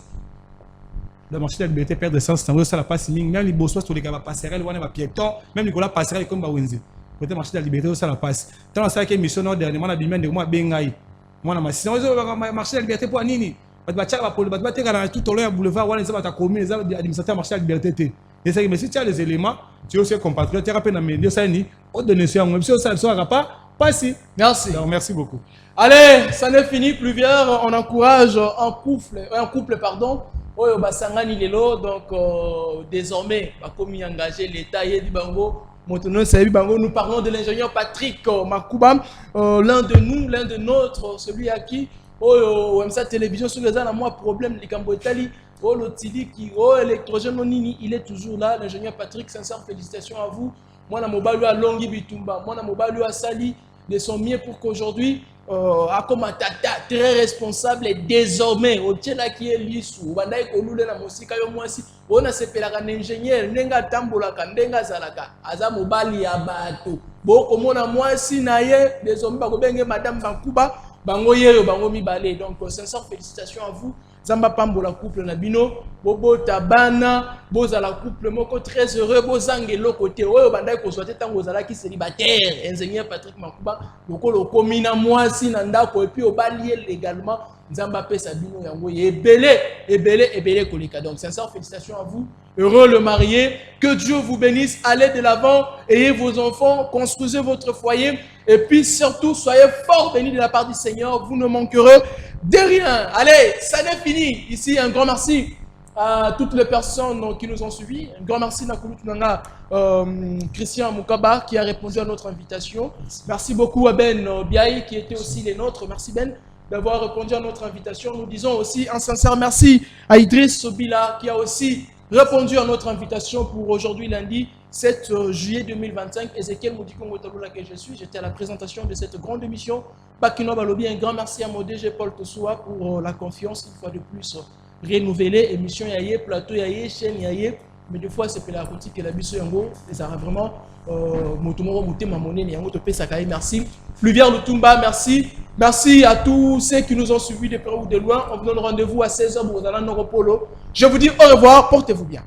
Le marché de la liberté perd de sens dans ça la passe ming même les bossos tous les gars passerelle wana ba piéton même Nicolas passerelle comme ba wenze côté marché de la liberté ça la passe tant ça que mission dernièrement na bimende moi bengai moi na marché de la liberté pour nini ba tchaka ba teka na tout au long boulevard wana ça ba ta commune les administrateurs marché de la liberté et ça mais si tu as les éléments tu aussi compatriote tu rappelles na média ça ni au dénoncer en monsieur ça sera pas si merci alors merci beaucoup. Allez, ça n'est fini pluvière, on encourage un couple pardon. Oyo basangani lelo donc désormais ba komi engagé l'état yedi bango motono sabi bango nous parlons de l'ingénieur Patrick Makuba l'un de nous l'un de nôtres celui à qui oyo MSA télévision sur les moi problème likambo etali le tili qui électrogène nini il est toujours là l'ingénieur Patrick sincère félicitations à vous moi na mobalu a Longi Bitumba moi na mobalu a Sali de son mieux pour qu'aujourd'hui Akomatata très responsable et désormais au tchela qui est lisu bandai ko lule na mosika yo mwasi ona sepelaka na ingénieur nenga tambolaka ndenga zalaka aza mobali ya bato boko mona mwasi na ye désormais ba ko benge madame Bankuba bango yeyo bango mibale donc sincère félicitations à vous Zamba Pambola couple na bino bobo tabana boza la couple moko très heureux bozangelo côté oyo bandai ko souhaiter tango zala ki célibataire ingénieur Patrick Makuba lokolo komina mwasi na ndako et puis obalié légalement Zamba pesa bino yango ebele koleka donc sincère félicitations à vous heureux le marié que Dieu vous bénisse allez de l'avant ayez vos enfants construisez votre foyer et puis surtout soyez fort bénis de la part du Seigneur vous ne manquerez de rien. Allez, ça n'est fini. Ici, un grand merci à toutes les personnes qui nous ont suivis. Un grand merci à Christian Moukaba qui a répondu à notre invitation. Merci beaucoup à Ben Biaï qui était aussi les nôtres. Merci Ben d'avoir répondu à notre invitation. Nous disons aussi un sincère merci à Idriss Sobila qui a aussi répondu à notre invitation pour aujourd'hui lundi. 7 juillet 2025. Ezekiel Modikongo Tabula que je suis. J'étais à la présentation de cette grande émission. Bakino Balobi, un grand merci à mon DG Paul Tosoua pour la confiance une fois de plus renouvelée. Émission Yaye, plateau Yaye, chaîne Yaye. Mais des fois, c'est la boutique et la biso yango. Et ça a vraiment merci. Fluvial Lutumba, merci. Merci à tous ceux qui nous ont suivis de près ou de loin. On vous donne rendez-vous à 16h pour vous aller au Polo. Je vous dis au revoir, portez-vous bien.